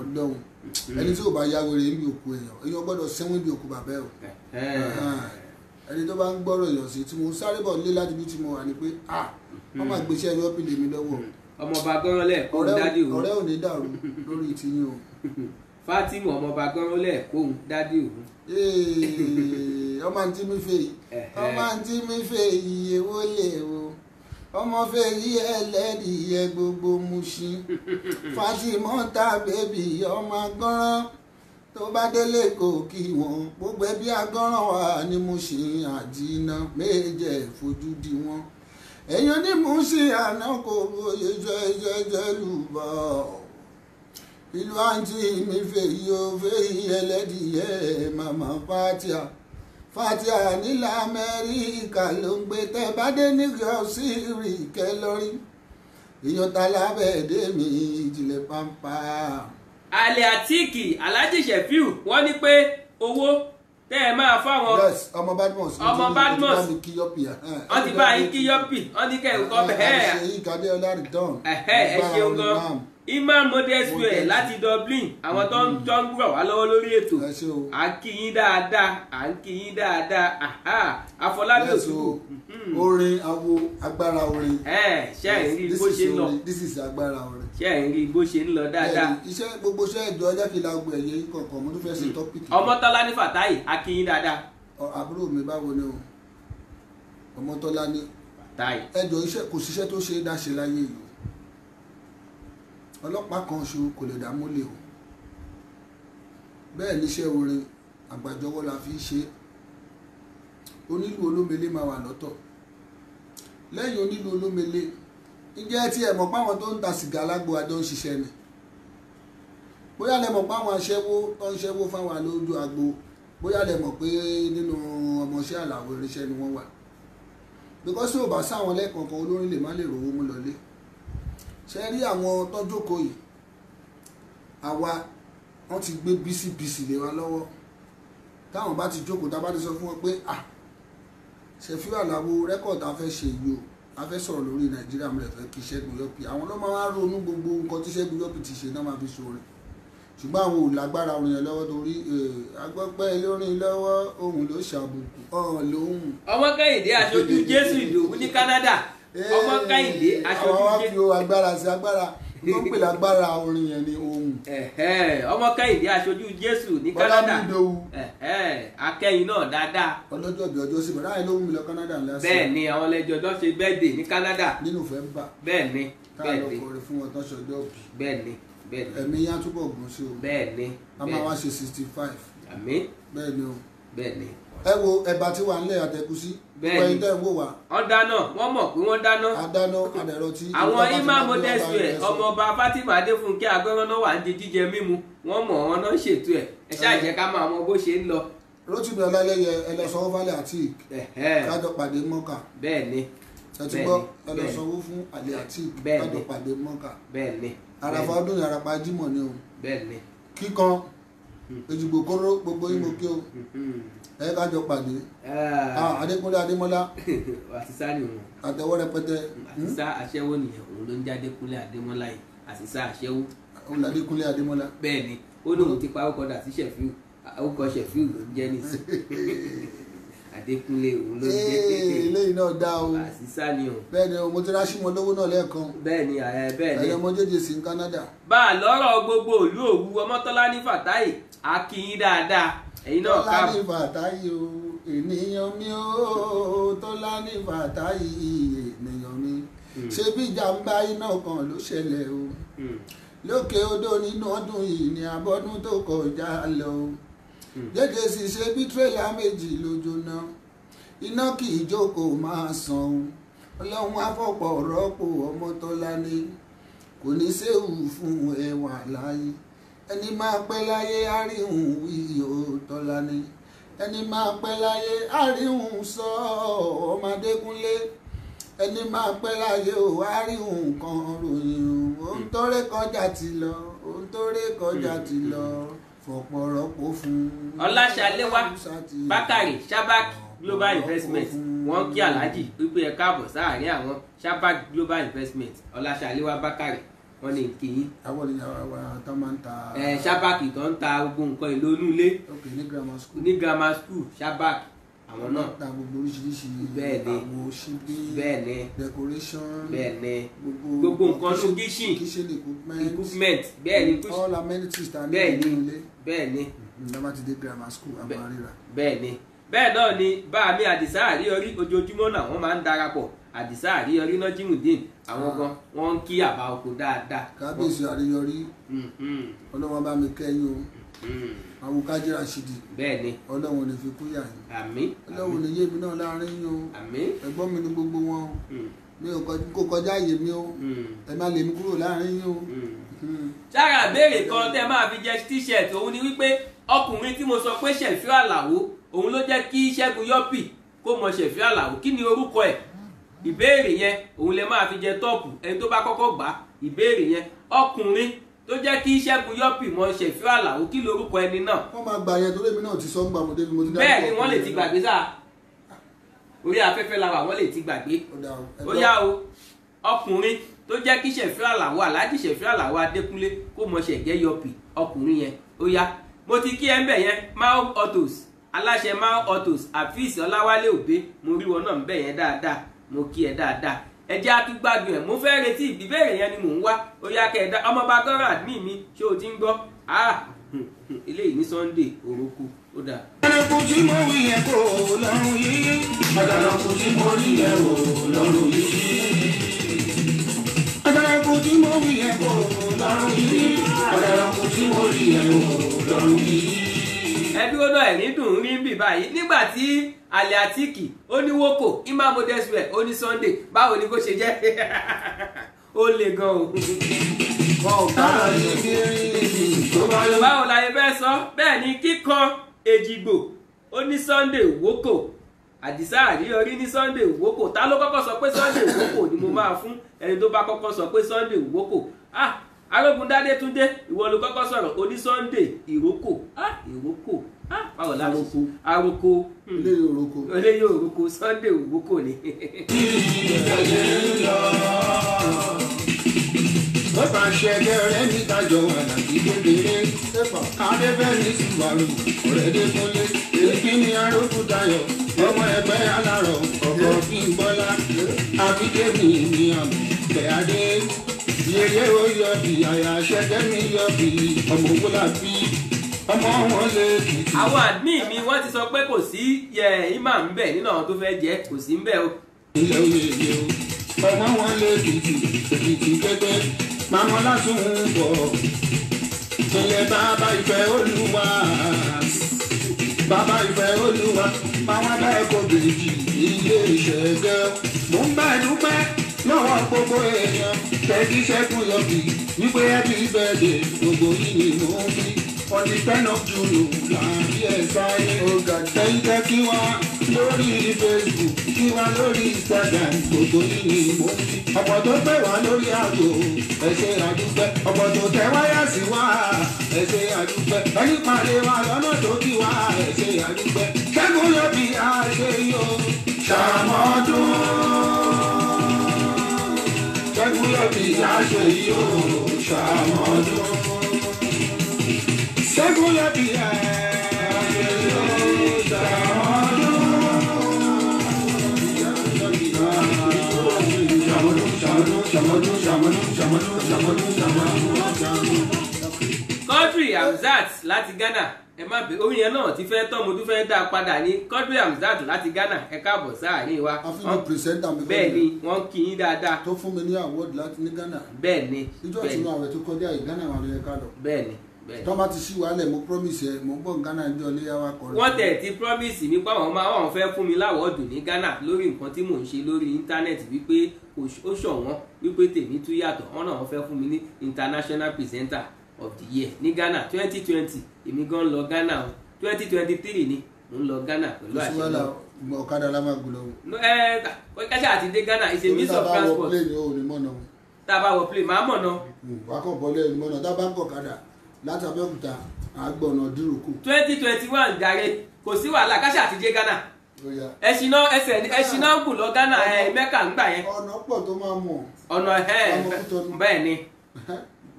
Ọlọ́run ẹni tí ò bá ya wèrè níbi òkú èèyàn gbọ́dọ̀ sẹ́wọ́n níbi òkú bàbá ẹ̀ o ẹni tó bá ń gbọ́rọ̀ èèyàn sí tí mo sáré bọ̀ lé láti bí tí mo wà ní pé wọ́n máa gbéṣẹ́ yọ́pì lèmi lọ́wọ́ ọmọọba gánrọ́lẹ̀ kóhun dádì òun ọ̀rẹ́ ò ní dàrú lórí tiyín o. Fátímù ọmọọba gánrọ́lẹ̀ kóhun dádì òun. ọmọ àǹtí mi fẹ́ yìí ọmọ àǹtí mi fẹ́ yìí èwo lè o ọmọ fẹ́ yí ẹlẹ́rìí ẹ gbogbo Mushin Fatimota bèbí ọmọ agánrán tó bá délé kò kí wọn gbogbo ẹbí agánrán wà ní Mushin àdínà méje fojú di wọn èèyàn ní Mushin àná kò bóyá jẹjẹjẹ lùbọ ìlú àǹtí mi fẹ́ yí o fẹ́ yí ẹlẹ́rìí ẹ màmá Fatia nílẹ̀ Amẹ́ríkà ló ń gbé tẹ́ bá dé ní yọ̀ọ́sì rí kẹ́ lórí èèyàn ta lábẹ́ẹ̀dẹ́ mi ìjìnlẹ̀ pampa. Alẹ́ àtíìkì Alhaji Sefiu wọ́n ní pé owó tẹ́ ẹ máa fáwọn. yes ọmọ Badmus ọmọ Badmus wọ́n ti bá yín kí yọ́pì wọ́n ní kẹ́ ẹ̀ kọ́ bẹ́ẹ̀. ṣe yí kàdé ọlá return. ẹ ṣeun gan Imam Modest Wear láti Dublin àwọn tó ń gbọ́ wá lọ́wọ́ lórí ètò à ń kí yín dáadáa Afọlábí Òṣùwò orin awo agbára orin ṣe ẹ̀ ń rí bó ṣe ń lọ this is agbára orin ṣe ẹ̀ ń rí bó ṣe ń lọ dáadáa. iṣẹ́ gbogbo iṣẹ́ ìjọ ọjọ́ kìlá ọgbọ ẹ̀yẹ yìí kọ̀ọ̀kan mo tún fẹ́ ṣe tọ́pìkì. Ọmọ́tọ́lá ní Fàtáì à kí yín dáadáa. àbúrò mi báwo ni o Ọmọ́tọ́lá ní Fàtáì ẹjọ́ iṣẹ́ kò síṣẹ́ tó ṣe é dá ṣe láyé yìí ọlọ́pàá kan ṣo kò lè dá mọ́lẹ̀ o bẹ́ẹ̀ níṣẹ́ orin àgbàjọwọ́ la fi ṣe onílù olómele máa wà lọ́tọ̀ lẹ́yìn onílù olómele ǹjẹ́ tí ẹ mọ̀ páwọn tó ń ta sìgá alágbó adó ń ṣiṣẹ́ ni bóyá lẹ mọ̀ páwọn aṣẹ́wó tó ń ṣẹ́wó fáwọn alójú agbo bóyá lẹ mọ̀ pé nínú ọmọọṣẹ́ Àlàó irinṣẹ́ ni wọ́n wà bíkọ́sí ò bá sáwọn lẹ́ẹ̀kọ̀ọ̀kan olórin lè má lè rówó mú lọlé ṣe rí àwọn tọ́jókòó yìí àwa wọ́n ti gbé bísíbísí lé wa lọ́wọ́ táwọn bá ti jókòó tá a bá ti sọ fún wọn pé Sefiu Alao rẹ́kọ̀dì a fẹ́ ṣe yìí o a fẹ́ sọ̀rọ̀ lórí Nàìjíríà mo lè fẹ́ kí Ṣẹ́gun Yọ́pì àwọn ló máa ń ronú gbogbo nǹkan tí Ṣẹ́gun Yọ́pì ti ṣe náà máa fi ṣoore ṣùgbọ́n àwọn ò lágbára orin yẹn lọ́wọ́ torí agbọ́pẹ́ lórin lọ́wọ́ òun ló ṣàbùkù ọ̀hún lóhùn. Ọmọ Kẹ́hìndé aṣojú Jésù Ìdòwú ní Canada ọmọ Kẹ́hìndé aṣojú àwọn wá fi agbára sí agbára tó ń pè lágbára orin yẹn ní ohun. ọmọ Kẹ́hìndé aṣojú Jésù ní Canada Bọ́lá Ìdòwú akẹ́yìn náà dáadáa. ọlọ́jọ́ bí ọjọ́ sí bàdá yẹn ló ń mi lọ Canada ńlá sí. bẹ́ẹ̀ ni àwọn ẹlẹ́jọ́ tó ṣe bẹ́ẹ̀dẹ̀ ní Canada. ní November. bẹ́ẹ̀ ni táà lọ kọrin fún wọn tó ṣọjọ́ bí. bẹ́ẹ̀ ni bẹ́ẹ̀ ni. ẹ̀mí yá túbọ̀ gùn sí o. bẹ́ẹ̀ ni. a máa wá ṣe 65. àmín. bẹ́ẹ̀ ni o. bẹ́ẹ̀ ni. ẹ wo ẹ̀bà tí wà nílẹ̀ àtẹ̀kùsí. bẹ́ẹ̀ ni wọ́n dáná wọ́n mọ̀ pé wọ́n dáná. adáná adẹ̀rọ tí. àwọn Imam Modest Wear ọmọọba Fatima Adéfúnkẹ́ Agánrán náà wà ń di jíjẹ mímu wọ́n mọ̀ wọn náà ṣètò ẹ̀ ẹ ṣáà jẹ́ ká máa mọ bó ṣe ń lọ. Rótìmí Ọlálẹ́yẹ ẹlẹ́sọ̀wọ́ fálẹ̀ àti kájọ pàdé mọ́kà. bẹ́ẹ̀ ni. ẹ ti gbọ́ ẹlẹ́sọ̀wọ́ fún àlẹ́ àti kájọ pàdé mọ́kà. bẹ́ẹ̀ ni. àràfà ọdún ni àràpá Jímọ̀ ni o. bẹ́ẹ̀ ni. kíkan Èjìgbò kóró gbogbo yín mo kí o ẹ kájọ pàdé. Adékúnlé Adémọ́lá. àṣìṣà ni òun. àtẹwọ́ rẹpẹtẹ. àṣìṣà aṣẹ́wó nìyẹn òun ló ń jẹ́ Adékúnlé Adémọ́lá yìí àṣìṣà aṣẹ́wó. òun Adékúnlé Adémọ́lá. bẹ́ẹ̀ ni ó lóun ti pa ọkọ̀ dà sí Sefiu orúkọ Sefiu ló ń jẹ́ nìsín Adékúnlé òun ló ń jẹ́ kékeré. eléyìí náà dá o. àṣìṣà ni o. bẹ́ẹ̀ ni mo ti ráṣí mọ lówó náà lẹ́ẹ̀kan. bẹ́ẹ̀ ni bẹ́ẹ̀ ni. ẹ̀yọ́ ọmọ jẹ́jẹ́ sí Canada. bá a lọ́rọ̀ gbogbo ìlú Òwu Ọmọ́tọ́lá ní Fàtáì a kí yín dáadáa ẹ̀yin náà ká. Tọ́lá ní Fàtáì o ènìyàn mi o Tọ́lá ní Fàtáì ènìyàn mi ṣé bí jàǹbá iná kan ló ṣẹlẹ̀ o lókè odò nínú ọdún yìí ní abọ́dún tó kọjá lọ jẹ́jẹ́ sì ṣe bí tírélà méjì ló jóná iná kì í jókòó máa sàn ọlọ́run afọ́pọ̀ rọ́pò Ọmọ́tọ́lá ní kò ní séwu fún ẹwà láyé ẹni máa pẹ́ láyé àríhùn wíyí o Tọ́lá ní ẹni máa pẹ́ láyé àríhùn sọ ọmọ Adékúnlé ẹni máa pẹ́ láyé ò wá rí nǹkan ròyìn ohun tó ré kọjá ti lọ ohun tó ré kọjá ti lọ fọ̀pọ̀rọ̀pọ̀ fún. Ọláṣaléwá Bákàrè Shabak Global Investment wọ́n kí Alhaji wípé ẹ káàbọ̀ sáàrin àwọn Shabak Global Investment Ọláṣaléwá Bákàrè wọ́n ní kí yín. àwọn ènìyàn wa tó máa ń ta. Shabak tó ń ta gbogbo nǹkan èlò inú ilé. ok ní grammar school. ní grammar school Shabak àwọn náà. ta gbogbo oríṣiríṣi. bẹ́ẹ̀ni àwọn ṣíbí. bẹ́ẹ̀ni decoration. bẹ́ẹ̀ni gbogbo nǹkan ló kitchen equipment bẹ́ẹ̀ni all amenities ta ní bẹ́ẹ̀ni ilé. bẹ́ẹ̀ni. ìjọba ti dé grammar school àwọn àríra. bẹ́ẹ̀ni bẹ́ẹ̀ náà ni báàmí Àdìsá Àríyọrí ojoojúmọ́ náà wọ́n máa ń darapọ̀ Àdìsá Àríyọrí Nájímùdín àwọn gan wọ́n ń kí àbá oko dáadáa. kábíyèsí Àríyọrí ọlọ́wọ́n bá mi kẹ́yìn o àwọn kájí Rashidi bẹ́ẹ̀ni ọlọ́wọ́n lè fi kú yà yín àmín ọlọ́wọ́n lè yé mi náà láàrin yín o àmín ẹ̀gbọ́n mi ni gbogbo wọn mi ò kó kọjá àyè mi o ẹ má lè mú kúrò láàrin yín o. sára ìbéèrè kan tẹ́ máa fi jẹ t-shirt òun ni wípé ọkùnrin tí mo sọ pé Ṣẹ̀fíù Àlàó òun ló jẹ́ kí Ṣẹ́gun Yọ́pì kó mọ Ṣẹ̀fíù Àlàó kí ni orúkọ ẹ̀ ìbéèrè yẹn òun lè máa fi jẹ tọ́ọ̀pù ẹni tó bá kọ́kọ́ gbà ìbéèrè yẹn ọkùnrin tó jẹ́ kí Ṣẹ́gun Yọ́pì mọ Ṣẹ̀fíù Àlàó kí lorúkọ ẹni náà. wọ́n máa gbà yẹn torí èmi náà ti sọ ń gbà mo débi mo ti dá. bẹ́ẹ̀ ni wọ́n lè ti gbàgbé sáà orí afẹ́fẹ́ la wà wọ́n lè ti gbàgbé ó yá o ọkùnrin tó jẹ́ kí Ṣẹ̀fíù Àlàó Alhaji Ṣẹ̀fíù Àlàó Adékúnlé kó mọ Ṣẹ̀gẹ́ Yọ́pì ọkùnrin yẹn ó yá mo ti kí ẹ ń bẹ̀ yẹn Mao Autos aláṣẹ Mao Autos Afeez Ọláwálé Òbé mo rí wọn náà ń bẹ̀ yẹn dáadáa mo kí ẹ dáadáa ẹ jẹ́ àtúgbàgbé ẹ̀ mo fẹ́ retí ìbéèrè yẹn ni mò ń wá ó yá kẹ́ ẹ dá ọmọọba gọ́rọ̀ àdmí mi ṣé o ti ń gbọ́ eléyìí ní Sunday Oroko ó dáa. Àdàlọ́kù tí mo wí yẹn kò lọ́rùn yìí. Àdàlọ́kù tí mo rí yẹn kò lọ́rùn yìí. Àdàlọ́kù tí mo wí yẹn kò lọ́rùn yìí. Àdàlọ́kù tí mo rí yẹn kò lọ́rùn yìí. ẹbí ó náà ẹ̀rín dùn ún rí bì báyìí nígbà tí alẹ́ àtìkì ó ní wókò Imam Modeswear ó ní Sunday báwo ni kò ṣe jẹ́ ó le gan o. báwo la yẹ fẹ́ sọ bẹ́ẹ̀ ni kíkan Èjìgbò ó ní Sunday wókò Àdìsá Àríyọrí ní Sunday wókò ta ló kọ́kọ́ sọ pé Sunday wókò ni mo máa fún ẹni tó bá kọ́kọ́ sọ pé Sunday wókò Arógundádé Túndé ìwọ ló kọ́kọ́ sọ̀rọ̀ oní Sunday ìrókò ìrókò báwo la roko aroko eléyìí òroko Sunday òrókò ni. ó bá ṣẹ̀gẹ́ rẹ̀ ní kájọ wà láti kékeré adébẹ́ni Subaru ọ̀rẹ́dẹ́kúnlé èyí ni Arógundayọ̀ ọmọ ẹgbẹ́ alárọ̀ ọkọ̀ Bímbọ́lá àbíkẹ́mi ní àmì bẹ́adé yeye ó yọ bí àyà ṣẹ́gẹ́ mi yọ bí ọmọ Owólabí ọmọ wọn lè kìtì. àwọn àdmí mi wọ́n ti sọ pé kò sí imam ń bẹ̀ nínú àwọn tó fẹ́ jẹ́ kò sí ń bẹ̀ o. ilé oyè o ọmọ wọn lè kìtì èkìtì gẹ́gẹ́ màmá lásùn ń bọ̀ ilẹ̀ bàbá ìfẹ́ Olúwa bàbá ìfẹ́ Olúwa máa bẹ́ẹ̀ kó bèjì ilé Ṣẹ̀gẹ́ mò ń bá dúpẹ́ lọ́wọ́ gbogbo èèyàn tẹ́tí Ṣẹ́gun Yọ́pì wípé happy birthday gbogbo yìí ni mò ń fi on the 10th of June láàrin ẹ̀sáyé ẹ̀yìn tẹ́ kí wá lórí Facebook kí wá lórí Instagram gbogbo yìí ni mò ń fi ọ̀pọ̀ tó pè wá lórí àgbo ẹ ṣé àdúpẹ́ ọ̀pọ̀ tó tẹ wáyà sí wá ẹ ṣé àdúpẹ́ ẹni pàdé wa lọ́nà tó kí wá ẹ ṣé àdúpẹ́ Ṣẹ́gun Yọ́pì àṣeyọ ṣàmọ́dún. Ṣẹ́gun Yọ́pì àṣeyọ ṣàmọ́dún. Ṣẹ́gun Yọ́pì àṣeyọ ṣàmọ́dún. Quadri Hamzat láti Ghana ẹ má bẹ orin yẹn náà ti fẹ́ tọ́ mo tún fẹ́ dá a padà ní Quadri Hamzat láti Ghana ẹ káàbọ̀ sáàrin wa. àfihàn pìrìsẹ́ńtà mi bẹ́ẹ̀ ni wọ́n kí yín dáadáa. tó fún mi ní award láti ní Ghana. bẹ́ẹ̀ ni ìjọ ìṣúná àwẹ̀ tó kọjá yìí Ghana wà lóye ká lọ. bẹ́ẹ̀ ni tọ́ bá ti ṣí wàhálẹ̀ mo promise ẹ mo ń bọ̀ Ghana ní ọlẹ́ yàwá kọrin. wọ́n tẹ̀ ti promise mi pé àwọn fẹ́ fún mi láwọ́ọ̀dù ní Ghana lórí nǹkan tí mò ń ṣe lórí íńtánẹ́ẹ̀tì wípé ó ṣọ̀wọ́n wípé tèmi tún yàtọ̀ wọ́n náà wọ́n fẹ́ fún mi ní international presenter of the year ní Ghana 2020 èmi gan lọ Ghana o 2023 ni mo ń lọ Ghana pẹ̀lú àṣẹ náà ọ̀kadà la máa gùn lọ́wọ́. kẹ́sà àti dé Ghana is a means of transport. tá a bá wọ plane máa mọ̀ náà. wà á kàn bọ́lé ẹni mọ́nà tá a bá ń kọ̀ kadà láti Abẹ́òkúta àgbọ̀nà díròkù. 2021 jàre kò sí wàhálà kẹ́sà àti dé Ghana. ẹṣin náà ń kù lọ Ghana Mẹ́kà ń gbà yẹn. ọ̀nà pọ̀ tó máa mọ̀. ọ̀nà bẹ́ẹ̀ ni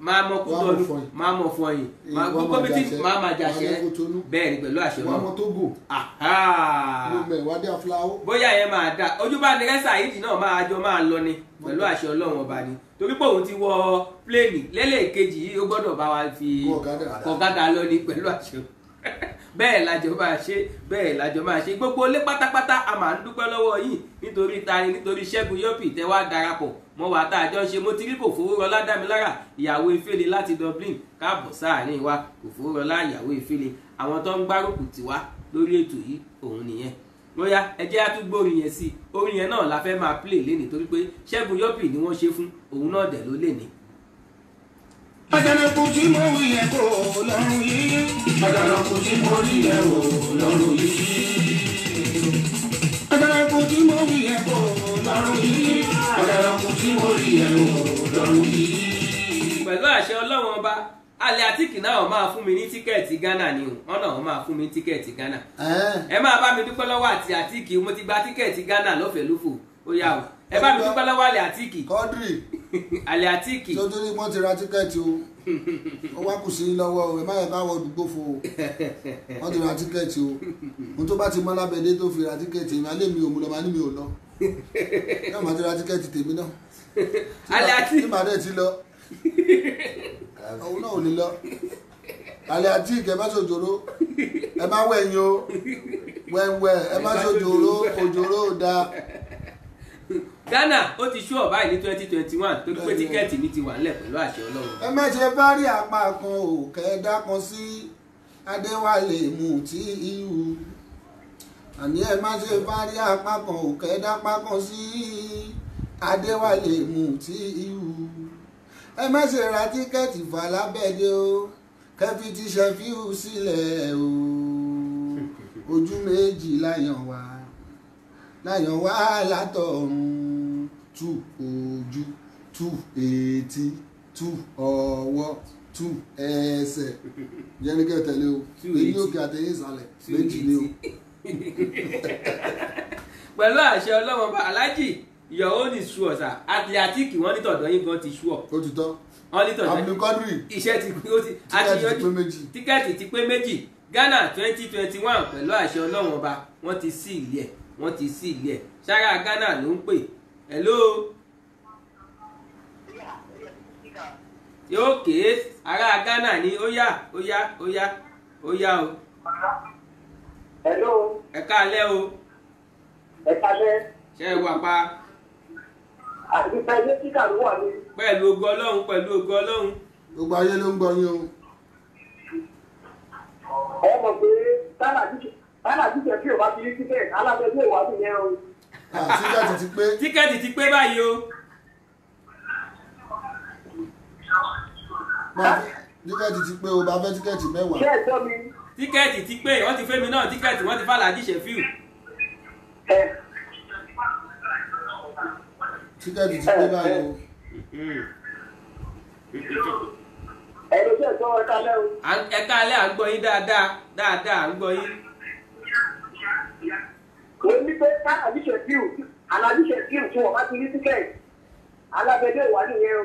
máa mọ Kútọ́nù máa mọ Fọyín gbogbo bí tí máa ma jàṣẹ bẹ́ẹ̀ ni pẹ̀lú àṣẹ wọn. bóyá yẹn máa dà ojúbánirẹ́sà yìí náà máa jọ máa lọ ni pẹ̀lú àṣẹ Ọlọ́run ọba ni torí pé òun ti wọ pléènì lẹ́lẹ́kejì yìí ó gbọ́dọ̀ bá wa fi kọ̀gádà lọ ni pẹ̀lú àṣẹ bẹ́ẹ̀ lájọ máa ṣe gbogbo ilé pátápátá a máa ń dúpẹ́ lọ́wọ́ yìí nítorí tani nítorí Ṣẹ́gun Yọ́pì tẹ́ wá darapọ̀ mọ́ wa tá a jọ ń ṣe mo ti rí Kòfowórọlá Dámilára ìyàwó Ifele láti Dublin káàbọ̀ sáàrin wa Kòfowórọlá ìyàwó Ifele àwọn tó ń gbárùkù tì wá lórí ètò yìí òun nìyẹn lóyá ẹ jẹ́ á tún gbórin yẹn sí orin yẹn náà la fẹ́ máa play lénìí torí pé Ṣẹ́gun Yọ́pì ni wọ́n ṣe fún òun náà dẹ̀ ló lénìí. Àjànàkú tí mo rí yẹn kò lọ́rùn yìí. Àjànàkú tí mo rí yẹn kò lọ́rùn yìí. Àjànàkú tí mo rí yẹn kò lọ́rùn yìí. Àjànàkú tí mo rí yẹn kò lọ́rùn yìí. Pẹ̀lú àṣẹ Ọlọ́run ọba alẹ́ àtìkì náà máa fún mi ní tíkẹ́ẹ̀tì Ghana ni o wọ́n náà máa fún mi ní tíkẹ́ẹ̀tì Ghana. ẹ máa bá mi dúpẹ́ lọ́wọ́ àti àtìkì mo ti gba tíkẹ́ẹ̀tì Ghana lọ́fẹ̀ẹ́ lófò ó yá o ẹ bá mi dúpẹ́ lọ́wọ́ alẹ́ àtìkì. Kọ́dírì alẹ́ àtìkì. tó tó ní wọ́n ti ra tíkẹ́ẹ̀tì o ó wá kù sí lọ́wọ́ o ẹ má yẹ káwọ́ dùgbò fo o wọ́n ti ra tíkẹ́ẹ̀tì o mo tó bá ti mọ́ lábẹ́dé tó fi ra tíkẹ́ẹ̀tì mi alẹ́ mi ò mú lọ máa ní mi ò lọ yóò máa ti ra tíkẹ́ẹ̀tì tèmi náà alẹ́ àtìkì tí màá dẹ̀ ti lọ òun náà ò ní lọ alẹ́ àtìkì ẹ má ṣòjòrò ẹ má wẹ̀yìn o wẹ̀wẹ̀ ẹ má ṣòjòrò òjòrò ò dáa. Ghana ó ti ṣú ọ̀bá ní 2021 tó pé tíkẹ́ẹ̀tì mi ti wà nílẹ̀ pẹ̀lú àṣẹ Ọlọ́run. ẹ má ṣe bá rí apá kan ò kẹ́ẹ́dá kan sí Adéwálé Mùtíù àní ẹ má ṣe bá rí apá kan ò kẹ́ẹ́dá kan sí Adéwálé Mùtíù ẹ má ṣe ra tíkẹ́ẹ̀tì fàlábẹ́dẹ́ o kẹfí ti Ṣẹ́fíù sílẹ̀ o ojú méjì láyàn wá látọ̀run tú ojú tú etí tú ọwọ́ tú ẹsẹ̀ yẹnikẹ́ tẹ̀lé o èyí òkè àtẹ̀yìn ìsàlẹ̀ méjì ni o. pẹ̀lú àṣẹ Ọlọ́run bá aláàjì your own is sure sir Atlantic wọ́n ní tọ̀dọ̀ yín gan ti sure. ó ti tọ́ wọ́n ní tọ̀dọ̀ Abdulkadir iṣẹ́ ti pé ó ti tíkẹ́ẹ̀tì ti pé méjì Ghana 2021 pẹ̀lú àṣẹ Ọlọ́run ọba wọ́n ti sí ilé ẹ̀ wọ́n ti sí ilé ẹ̀ sára Ghana ló ń pè hello yóò ké ará Ghana ní ó yá o. hello ẹ káalẹ́ o. ẹ káalẹ́. ṣé ẹ wà pa. àti pẹ̀lú kíkà ló wà ní. pẹ̀lú ògo Ọlọ́run. gbogbo ayé ló ń gbọ́ yín o. ẹ mọ̀ pé Ghana jíjẹ tí o bá fi rí tíkẹ́ẹ̀tì alábẹ́jọ́ ìwádìí yẹn o. tíkẹ́ẹ̀tì ti pé. tíkẹ́ẹ̀tì ti pé báyìí o. tíkẹ́ẹ̀tì ti pé o bá fẹ́ tíkẹ́ẹ̀tì mẹ́wàá. ṣé ẹ gbọ́ mi. tíkẹ́ẹ̀tì ti pé wọ́n ti fẹ́ mi náà tíkẹ́ẹ̀tì wọ́n ti fàlàjì Ṣẹ́fíù. tíkẹ́ẹ̀tì ti pé báyìí o. ẹ̀rọ ṣe ẹ̀gbọ́n ẹ káalẹ́ o. ẹ káalẹ́ à ń gbọ́ yín dáadáa à ń gbọ́ yín. mo ní pé alábí Ṣẹ́fíù tí wọ́n bá ti rí tíkẹ́ẹ̀tì alábẹ́jọ́ ìwádìí yẹn o.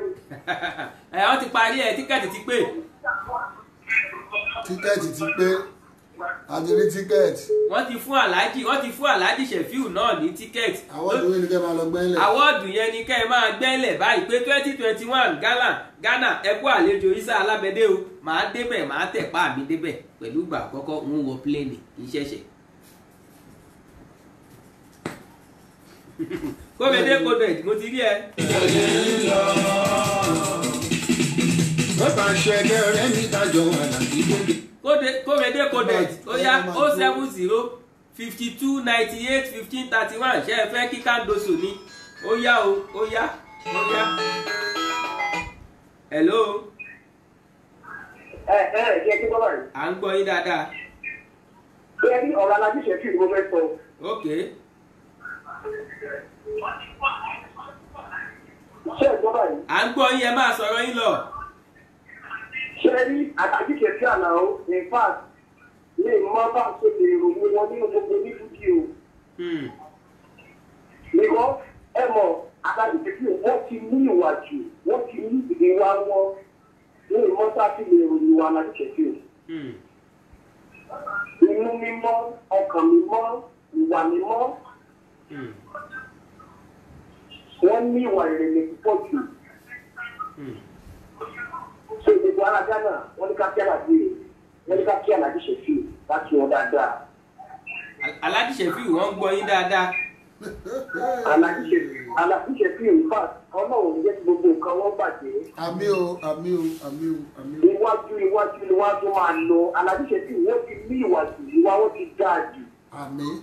wọ́n ti parí ẹ̀ tíkẹ́ẹ̀tì ti pé. tíkẹ́ẹ̀tì ti pé àti rí tíkẹ́ẹ̀tì. wọ́n ti fún aláàjì Ṣẹ́fíù náà ní tíkẹ́ẹ̀tì. àwọ̀dù yẹn ni kẹ́ máa lọ gbẹ́lẹ̀. àwọ̀dù yẹn ni kẹ́ máa gbẹ́lẹ̀ báyìí pé 2021 Ghana ẹ kú àlejò Isa Alábẹ́dẹ́ o màá débẹ̀ màá tẹ̀ pa mi débẹ̀ pẹ̀lú ìgbà àkọ́kọ́ ń wọ pléènì kì í ṣẹ̀ṣẹ̀. kómedé koded mo ti rí ẹ. wọ́n bá ṣe ẹgbẹ́ rẹ̀ ní ìdájọ́ àlàyé lóde. kómedé koded ó yá 070-5298-1531 ṣe é fẹ́ kí Kándóso ni ó yá o ó yá. hello. jẹ́ kí bọ́lá rẹ̀. à ń gbọ́ yín dáadáa. bẹ́ẹ̀ ni ọ̀rọ̀ alájí Ṣẹ́fíù ni mo fẹ́ sọ. ok. ṣé ìjọba yìí. à ń gbọ́ yín ẹ máa sọ̀rọ̀ yín lọ. ṣé rí àtàkìkẹ́ sí àná o in fact lè mọ bá ṣe lè ròyìn wọn nínú gbogbo ní fújì o. nìkan ẹ mọ̀ àtàkìkẹ́ sí wọ́n ti ní ìwà jù wọ́n ti ní ìwà wọn lè mọ bá ṣe lè ròyìn wọn àtàkìkẹ́ sí o. inú mímọ́ ọkàn mímọ́ ìwà mímọ́ wọ́n ní ìwà ìrẹ̀lẹ̀ púpọ̀ jù. ṣé gbogbo ara Ghana wọ́n ní ká kí àlàdé wọ́n ní ká kí àlàdé ṣẹ̀fì láti wọn dáadáa. Alhaji Shefiu wọ́n ń gbọ́ yín dáadáa. Alhaji Shefiu in fact ọlọ́run jẹ́ kí gbogbo nǹkan wọ́n bàjẹ́. àmín o àmín o àmín o àmín o. iwájú ni wọ́n tún máa lọ Alhaji Shefiu wọ́n ti ní ìwà jù ìwà wọn ti dáa jù. àmín.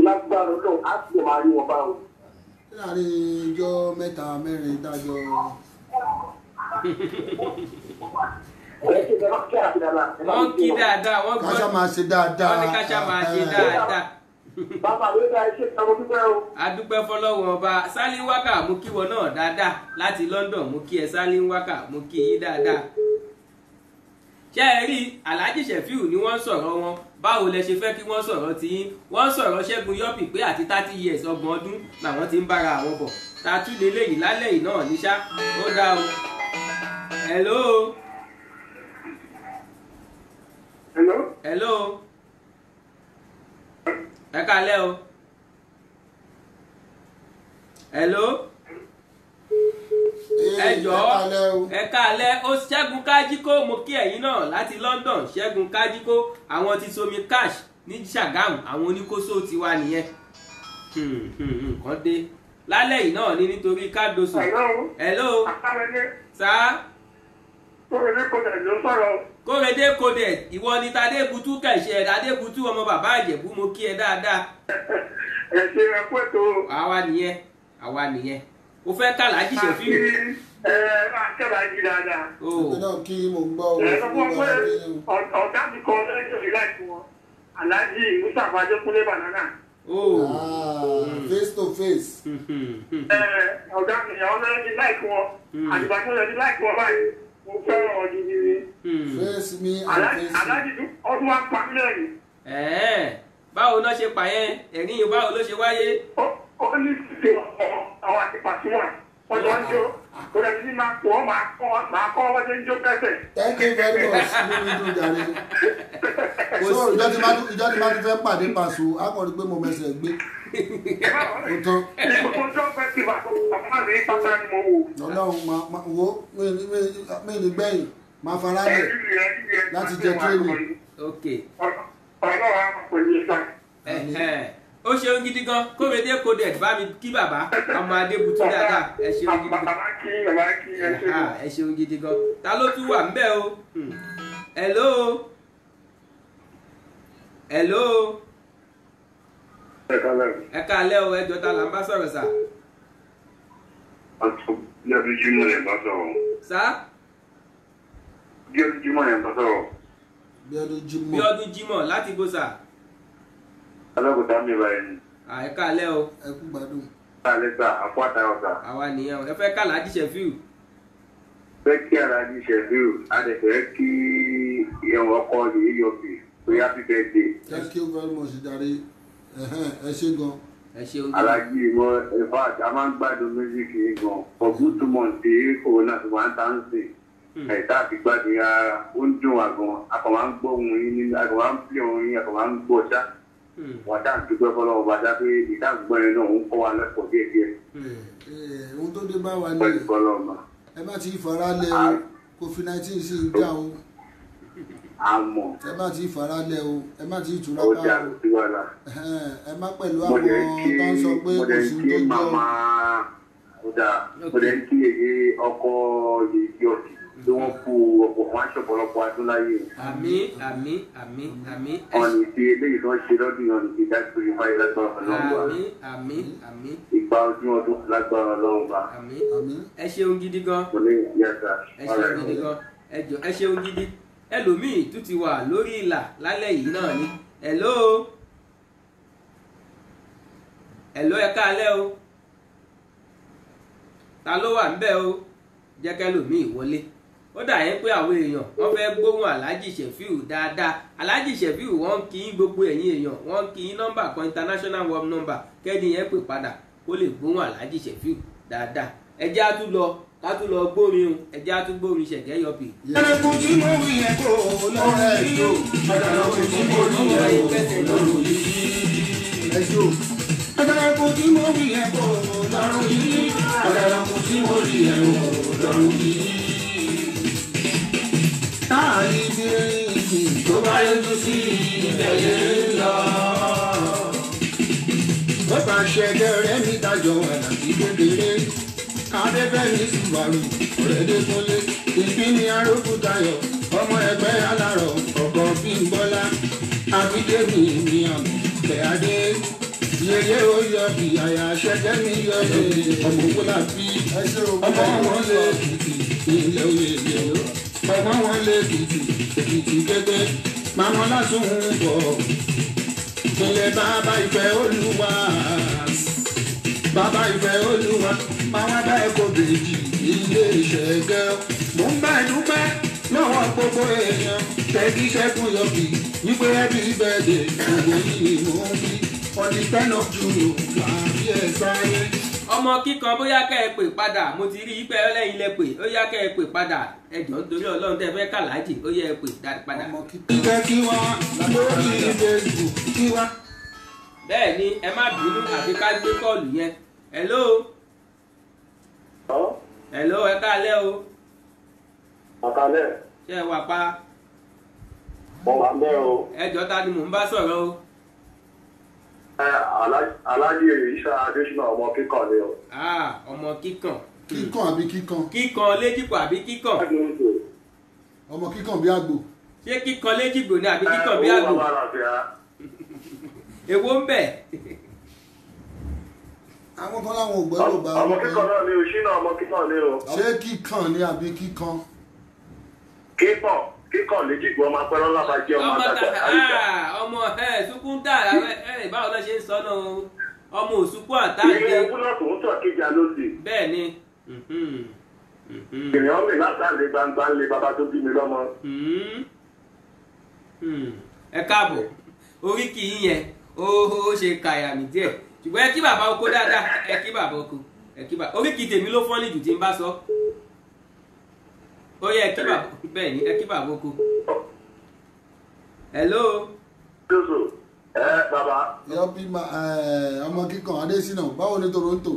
lágbára náà á sì máa rí wọn báwọn. láàrin ijọ́ mẹ́ta mẹ́rin dájọ́. wọ́n kí dáadáa wọ́n gbọ́. káṣá máa ṣe dáadáa. wọ́n ní káṣá máa ṣe dáadáa. bàbá mi bá iṣẹ́ ìtàn mo dúpẹ́ o. adúpẹ́ fọlọ́wọ́n ọba Sálíù Wákà mú kí wọn náà dáadáa láti London mú kí ẹ Sálíù Wákà mú kí yín dáadáa. ṣé ẹ rí Alhaji Shefiu ni wọ́n sọ̀rọ̀ wọn báwo lẹ ṣe fẹ́ kí wọ́n sọ̀rọ̀ tí wọ́n sọ̀rọ̀ Ṣẹ́gun Yọ́pì pé àti 30 years ọgbọ̀n ọdún làwọn ti ń bára àwọn bọ̀ tàtú lélẹ́yìn lálẹ́ yìí náà níṣá ó dá o. hello. hello. hello. ẹ káalẹ́ o. hello. ẹ jọ̀ọ́ ẹ káalẹ́ ó Ṣẹ́gun Kájíkó mo kí ẹ̀yin náà láti London Ṣẹ́gun Kájíkó àwọn ti somi cash ní Ṣàgámù àwọn oníkóso tiwa nìyẹn nǹkan dé lálẹ́ yìí náà ní nítorí káàdósù. hello. sá. Kórèdé Coded ló sọ̀rọ̀. Kórèdé Coded ìwọ ni Tadébutu kẹ̀ṣẹ̀ Tadébutu ọmọ bàbá Ìjẹ̀bú mo kí ẹ dáadáa. ẹ ṣe ẹ kú ètò. àwa nìyẹn o fẹ́ ká Alhaji Shefiu. máa kẹ́ra yìí dáadáa. ìpínlẹ̀ náà kí mo gbọ́ o. lọ́wọ́ pé ọ̀gá mi kan lẹ́yìn òní láìpẹ́ wọn Alhaji Mustapha Adékúnlé Banana. Face to face. ọ̀gá mi àwọn lẹ́yìn láìpẹ́ wọn àdìbà tó lẹ́yìn láìpẹ́ wọn báyìí mo fẹ́ràn ọdún yìí. face me and face me. Alhaji ọdún wa pa mí lẹ́yìn. báwo náà ṣe pààyàn ẹ̀rín yìí báwo ló ṣe wáyé. ó ní ìsìnkú àwọn àti Pasuma ọjọ́ ń jó kó lè ní máa pọ̀ máa kọ́ wọ́n ṣe ń jó tẹ́sẹ̀. Thank you very much lórí dùn jàre. so ìjọ tí máa ti fẹ́ pàdé Paso á kàn rí pé mo mẹsẹ̀ gbé. ó tán. ìgbòho tó fẹ́ ti wà bàbá mi pátá ni mo wò. Ọlọ́run wo mí ní gbẹ̀yìn máa fara lẹ̀ láti jẹ tírénì. ok. ọlọ́run á máa pẹ̀lú ìta. ó ṣeun gidi gan Kórèdé Coded bá mi kí bàbá ọmọ Adébútú dáadáa ẹ ṣeun gidi gan. ẹ ṣeun gidi gan ta ló tún wà ńbẹ̀ o. hello. hello. ẹ káalẹ́ o ẹjọ́ ta là ń bá sọ̀rọ̀ sà. bí ọdún Jímọ̀ yẹn bá sọ̀rọ̀. sá. bí ọdún Jímọ̀ yẹn bá sọ̀rọ̀. bí ọdún Jímọ̀ láti bó sà. alákòóta mi báyìí. ẹ káalẹ́ o. ẹ kú gbádùn. káalẹ́ sà àpò àtàwọn sà. àwa nìyẹn o ẹ fẹ́ ká Alhaji Shefiu. fẹ́ kí Alhaji Shefiu adẹ̀fẹ́ kí ẹ̀wọ̀n ọkọ yìí yọ̀bì tó yá sí fẹ́ dé. thank you very much jàre ẹ ṣé gan. ẹ ṣeun gidi. Alhaji mọ ẹ̀fọ́ àti a máa ń gbádùn mísíkì yìí gan for good 2 months tí corona ti wá ń tà ń sìn. ẹ̀ta àti gbádùn yàrá ó ń dùn wá gan akọ̀ máa ń gbọ́ ohun yín nínú akọ̀ máa ń pè ohun yín akọ̀ máa ń gbọ́ ṣá. wọ́n dá dúpẹ́ fọlọ́wọ́ bá dá pé ìdáàbòbọ̀ yẹn náà ń kọ́ wa lẹ́kọ̀ọ́ díẹ̀díẹ̀. ohun tó dé bá wa ní pẹ̀lú fọlọ́wọ́. ẹ má ti fara lẹ̀ o COVID-19 sì ń dá o. àmọ́ ẹ má ti fara lẹ̀ o ẹ má ti ìtura ó pa dà o. sí wàhálà. ẹ má pẹ̀lú àwọn tó ń sọ pé kò sí tó jọ. mo dẹ̀ ń kí èyí ọkọ yìí ọ̀sì tí wọ́n kú ọ̀pọ̀ wọn aṣọ ọ̀pọ̀lọpọ̀ adúláyé. àmín. ọ̀nì tí eléyìí tó ń ṣe lọ́dún yọ̀nì tí dájú ìfáyé lágbára ọlọ́run bá. àmín. ìgbà ọdún lágbára ọlọ́run bá. àmín. ẹ ṣeun gidi gan. mo ní yàtà. ẹ ṣeun gidi gan. ẹ ṣeun gidi. ẹlòmíì tún ti wà lórí ìlà lálẹ́ yìí náà ni. hello. hello ẹ káalẹ́ o ta ló wà níbẹ̀ o jẹ́ kẹ́lòmíì wọlé ó dà yẹn pé àwọn èèyàn wọ́n fẹ́ gbóhùn Alhaji Sefiu dáadáa Alhaji Sefiu wọ́n kì í gbogbo ẹ̀yin èèyàn wọ́n kì í nọ́mbà kan international world number kẹ́ni yẹn pè padà kó lè gbóhùn Alhaji Sefiu dáadáa ẹjẹ́ á tún lọ ká tún lọ gbórin o ẹjẹ́ á tún gbórin Ṣẹ̀gẹ́ Yọ̀pì. ẹlẹ́kùn tí mo rí yẹn kó lọ́rọ̀ ẹ̀jọ́ ẹlẹ́kùn tí mo rí yẹn kó lọ́rọ̀ yìí ẹ̀jọ́ ẹlẹ́kùn tí mo rí yẹn kó lọ́rọ̀ yìí ẹlẹ́kùn tí mo rí yẹn kó lọ́rọ̀ yìí. táàrí bí tó bá yẹjú sí ìbẹ̀yẹ lọ. ó bá Ṣẹ̀gẹ́ rẹ̀ mi dájọ́ ẹ̀dá sí kékeré. Adébẹ́mi Subaru Ọ̀rẹ́dẹ́kúnlé ìpínlẹ̀ Arógúntayọ̀ ọmọ ẹgbẹ́ alárọ̀ ọ̀gọ́ Bímbọ́lá Abídẹ́mi ní àmọ̀ Bẹ́adé yeye oyọ̀bì àyà Ṣẹ̀gẹ́ mi yọ̀lẹ̀ ọmọ wọlá bí ọmọ wọn lé Èkìtì ilẹ̀ oyèlè ọmọ wọn lé Èkìtì kété màmá lásùn bọ̀ ilẹ̀ bàbá ìfẹ́ Olúwa bàbá ìfẹ́ Olúwa máa wá bá ẹ̀kọ́ bèjì ilé Ṣẹ̀gẹ́ mò ń bá ẹ dúpẹ́ lọ́wọ́ gbogbo èèyàn tẹ́gí Ṣẹ́gun Yọ̀pì wípé happy birthday gbogbo yìí ni mò ń bí on the 10th of June láàbí ẹ̀ sáyé. ọmọ kíkan bóyá kẹ́ ẹ pè padà mo ti rí ipẹ́ ọlẹ́yin lẹ pè ó yá kẹ́ ẹ pè padà ẹjọ́ nítorí Ọlọ́run tẹ́ fẹ́ kàlájì ó yẹ ẹ pè padà. ìjẹ́ kí wá lórí Facebook kí wá. bẹ́ẹ̀ ni ẹ má bínú àfi ká gbé kọ́ọ̀lù yẹn hello hello ẹ káalẹ́ o. àkàlẹ́. ṣé ẹ wà pa. mo wà ń bẹ́ o. ẹjọ́ ta ni mò ń bá sọ̀rọ̀ o. Alhaji Isa Adésínà ọmọ kíkan ni o. ọmọ kíkan. kíkan àbí kíkan. kíkan léjìgbò àbí kíkan. ọmọ kíkan bí àgbò. ṣé kíkan léjìgbò ni àbí kíkan bí àgbò. èwo ń bẹ. àwọn kan láwọn ò gbọ́dọ̀ bá ọmọ kíkan náà ni o ṣínà ọmọ kíkan ni o. ṣé kíkan ni àbí kíkan. kíkan léjìgbò ọmọ apẹ́rọ́ láfa jẹ́ ọmọ àtàgbà àyíká. ọmọ sunkún dára báwo ló ṣe ń sọ náà ọmọ òsùnkún àtàgbé. ilé búlọ̀kù ń tọ̀ kíjà lóṣì. bẹ́ẹ̀ ni. ènìyàn mi látàlẹ́ gbangba ńlẹ̀ bàbá tó bí mi lọ́mọ. ẹ káàbọ̀ oríkì yín yẹn ó ṣe kàyà mí díẹ̀ ṣùgbọ́n ẹ kí bàbá oko dáadáa ẹ kí bàbá oko ẹ kí bàbá oríkì tèmi ló fọ́n níjù tí n bá sọ ó yẹ ẹ kí bàbá bẹ́ẹ̀ ni ẹ kí bàbá oko. hello. jésù bàbá. Yọ̀pì ọmọ kíkan Adésínà báwo ni Toronto.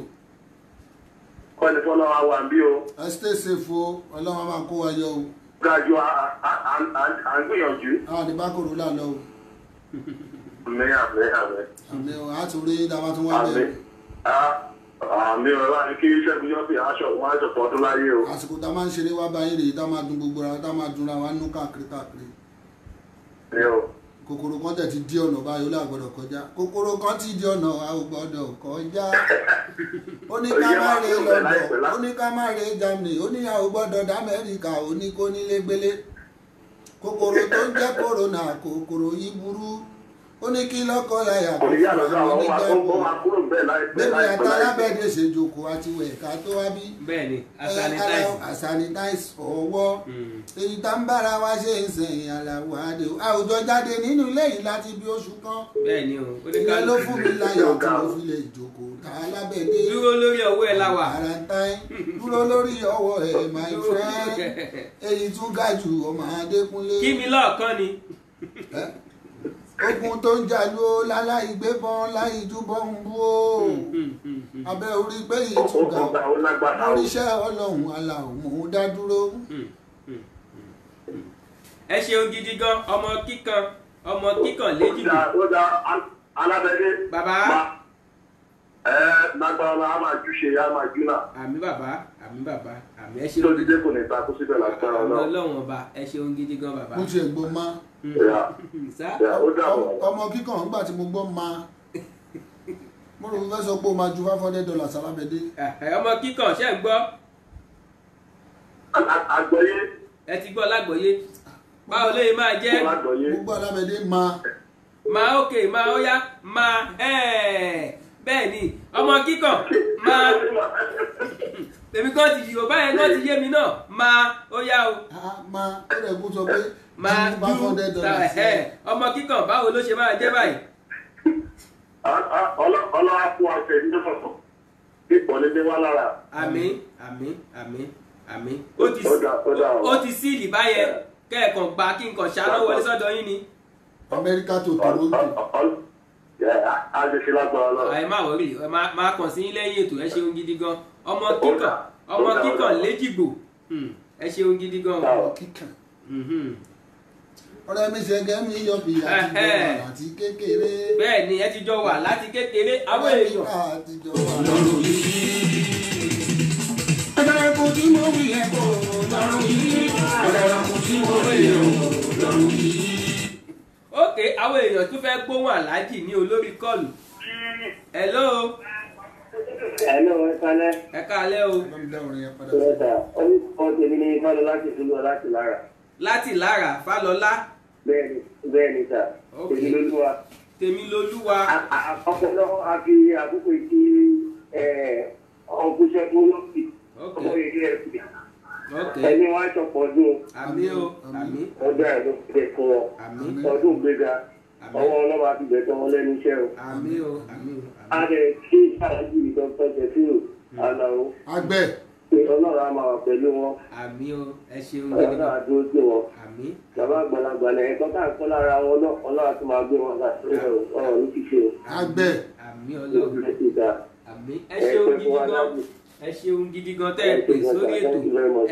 kọ́ni fọ́nà wa wà bí o. ẹ stay safe o Ọlọ́run máa kó wa yọ o. gàjọ à ń gbìyànjú. àwọn àdìbá kòrò lálọ́ o. àmín. àmì o a tún rí dábàá tún wá bẹ́ẹ̀. àmì ọ̀la ni kí Ṣẹ́gun Yọ̀pì wọn aṣọ fọdún láyé o. àsìkò tá a máa ń ṣeré wá báyìí rèé tá a máa dun gbogbo ara tá a máa dunra wa nú káàkiri. ní o. kòkòrò kan tẹ̀ ti dí ọ̀nà báyìí ó là gbọ́dọ̀ kọjá kòkòrò kan ti di ọ̀nà a ò gbọ́dọ̀ kọjá ó ní ká má re London ó ní ká má re Germany ó ní a ò gbọ́dọ̀ dá Amẹ́ríkà ó ní kó nílé gbélé kòkòrò tó ń jẹ́ kòrónà kòkòrò yìí burú ó ní kí lọ́kọ́ láyà kò ní yàrá náà wọ́n máa kúrò bẹ́ẹ̀ bébí àtàlábẹ́ẹ̀dẹ̀ ṣèjòkó àti wẹ̀ká tó wá bí bẹ́ẹ̀ni asanitize ọwọ́ èyí tá ń bára wa ṣe ń sẹ̀yìn aláwọ̀ adé àwùjọ jáde nínú ilé yìí láti bí oṣù kan bẹ́ẹ̀ni o ìyẹn ló fún mi láyà tí mo fi lè jòkó àtàlábẹ́ẹ̀dẹ̀ dúró lórí ọwọ́ ẹ̀ láwà dúró lórí ọwọ́ ẹ̀ my friend èyí tún ga jù ọmọ Adékúnlé kí mi lọ́ọ̀kan ni. ogun tó ń jà ló láláì gbébọn láì túbọ̀ ń bú ó abẹ́ orí pé ìtúgà oríṣẹ́ Ọlọ́run aláwọ̀ mò ń dá dúró. ẹ ṣeun gidi gan ọmọ kíkan léjìgbò. ó dá alábẹ́dẹ́. bàbá. lágbára a máa jú ṣe a máa jú náà. àmì bàbá àmì ẹ ṣeun. tó ti dé kò ní ta kó síbẹ̀ lágbára náà. Ọlọ́run ọba ẹ ṣeun gidi gan bàbá. mo ti ẹ̀ gbọ́ máa ọmọ kíkan nígbà tí mo gbọ́ máa mo rò fẹ́ sọ pé o máa ju $500 alábẹ́dẹ́. ọmọ kíkan ṣe ń gbọ́. àgbọ̀yé. ẹ ti gbọ́ lágbọ̀yé báwo lóye máa jẹ́. gbogbo alábẹ́dẹ́ máa. máa ókè máa ó yá máa bẹ́ẹ̀ ni ọmọ kíkàn máa èmi kan ti Yorùbá yẹn kan ti yé mi náà máa ó yá o. máa ó rẹ̀ kó sọ pé máa ju ọmọ kíkàn báwo ló ṣe máa jẹ́ báyìí. ọlọ́wà fún àṣẹ ìjọba ìpọ̀lẹ́dẹ́ wá lára. àmín àmín àmín àmín ó ti síìlì báyẹn kẹ́ẹ̀kan gba kí nǹkan ṣáná wọlé sọ́dọ̀ yín ni. Amẹ́ríkà tó Toronto. a lè ṣe lágbára lọ. ẹ má wọrí máa kàn sí lẹ́yìn ètò ẹ ṣeun gidi gan ọmọ kíkàn léjìgbò ẹ ṣeun gidi gan. ọmọ kíkàn. ọ̀rẹ́ mi ṣẹ̀gẹ́ mi yọ bí àtijọ́ láti kékeré. bẹ́ẹ̀ ni ẹ ti jọ wà láti kékeré àwọn èèyàn. àtijọ́ wà lọ́rùn yìí. ẹgbẹ́ kò tí mo wí yẹn kò lọ́rùn yìí. ẹgbẹ́ kò tí mo wí yẹn kò lọ́rùn yìí. ókè àwọn èèyàn tún fẹ́ gbóhùn aláàjì ní olórí kọ́ọ̀lù. hello. hello ẹ kálẹ́. ẹ kálẹ́ o. orúkọ tèmi ni Fálọlá láti ìlú láti lára. láti lára Fálọlá. bẹ́ẹ̀ni sà. tèmi lolúwa. tèmi lolúwa. ọpọlọ àfi àkókò ìdí ọkùnṣẹ́gun lọ́sì. ọmọ ìdí ẹ̀sìn. ẹni wọn á sọpọ̀ ọdún. àmín o àmín. ọjọ́ ẹ̀ ló fi bẹ̀ fún ọ. àmín. ọdún gbéga. ọwọ́ ọlọ́wà fi bẹ̀ tọ́ wọn lẹ́nu iṣẹ́ o. àmín o àmín o. a lè kí ìṣàlàyé ìdọ́tọ̀ tẹ̀síò àlàó. àgbẹ̀. pé ọlọ́run á máa wà pẹ̀lú wọn. àmín o ẹ ṣeun gidi. ọlọ́run á dúró sí wọn. àmín. bàbá àgbàlagbà náà ẹ̀kọ́ tá à ń kọ́ lára wọn náà ọlọ́run á tún máa gbé wọn láti ọ̀rọ̀ ní ṣíṣe o. àgbẹ̀. àmín ọlọ́run. àmín ẹ ṣeun gidi gan. ẹ ṣeun gidi gan tẹ́ ẹ pè sórí ètò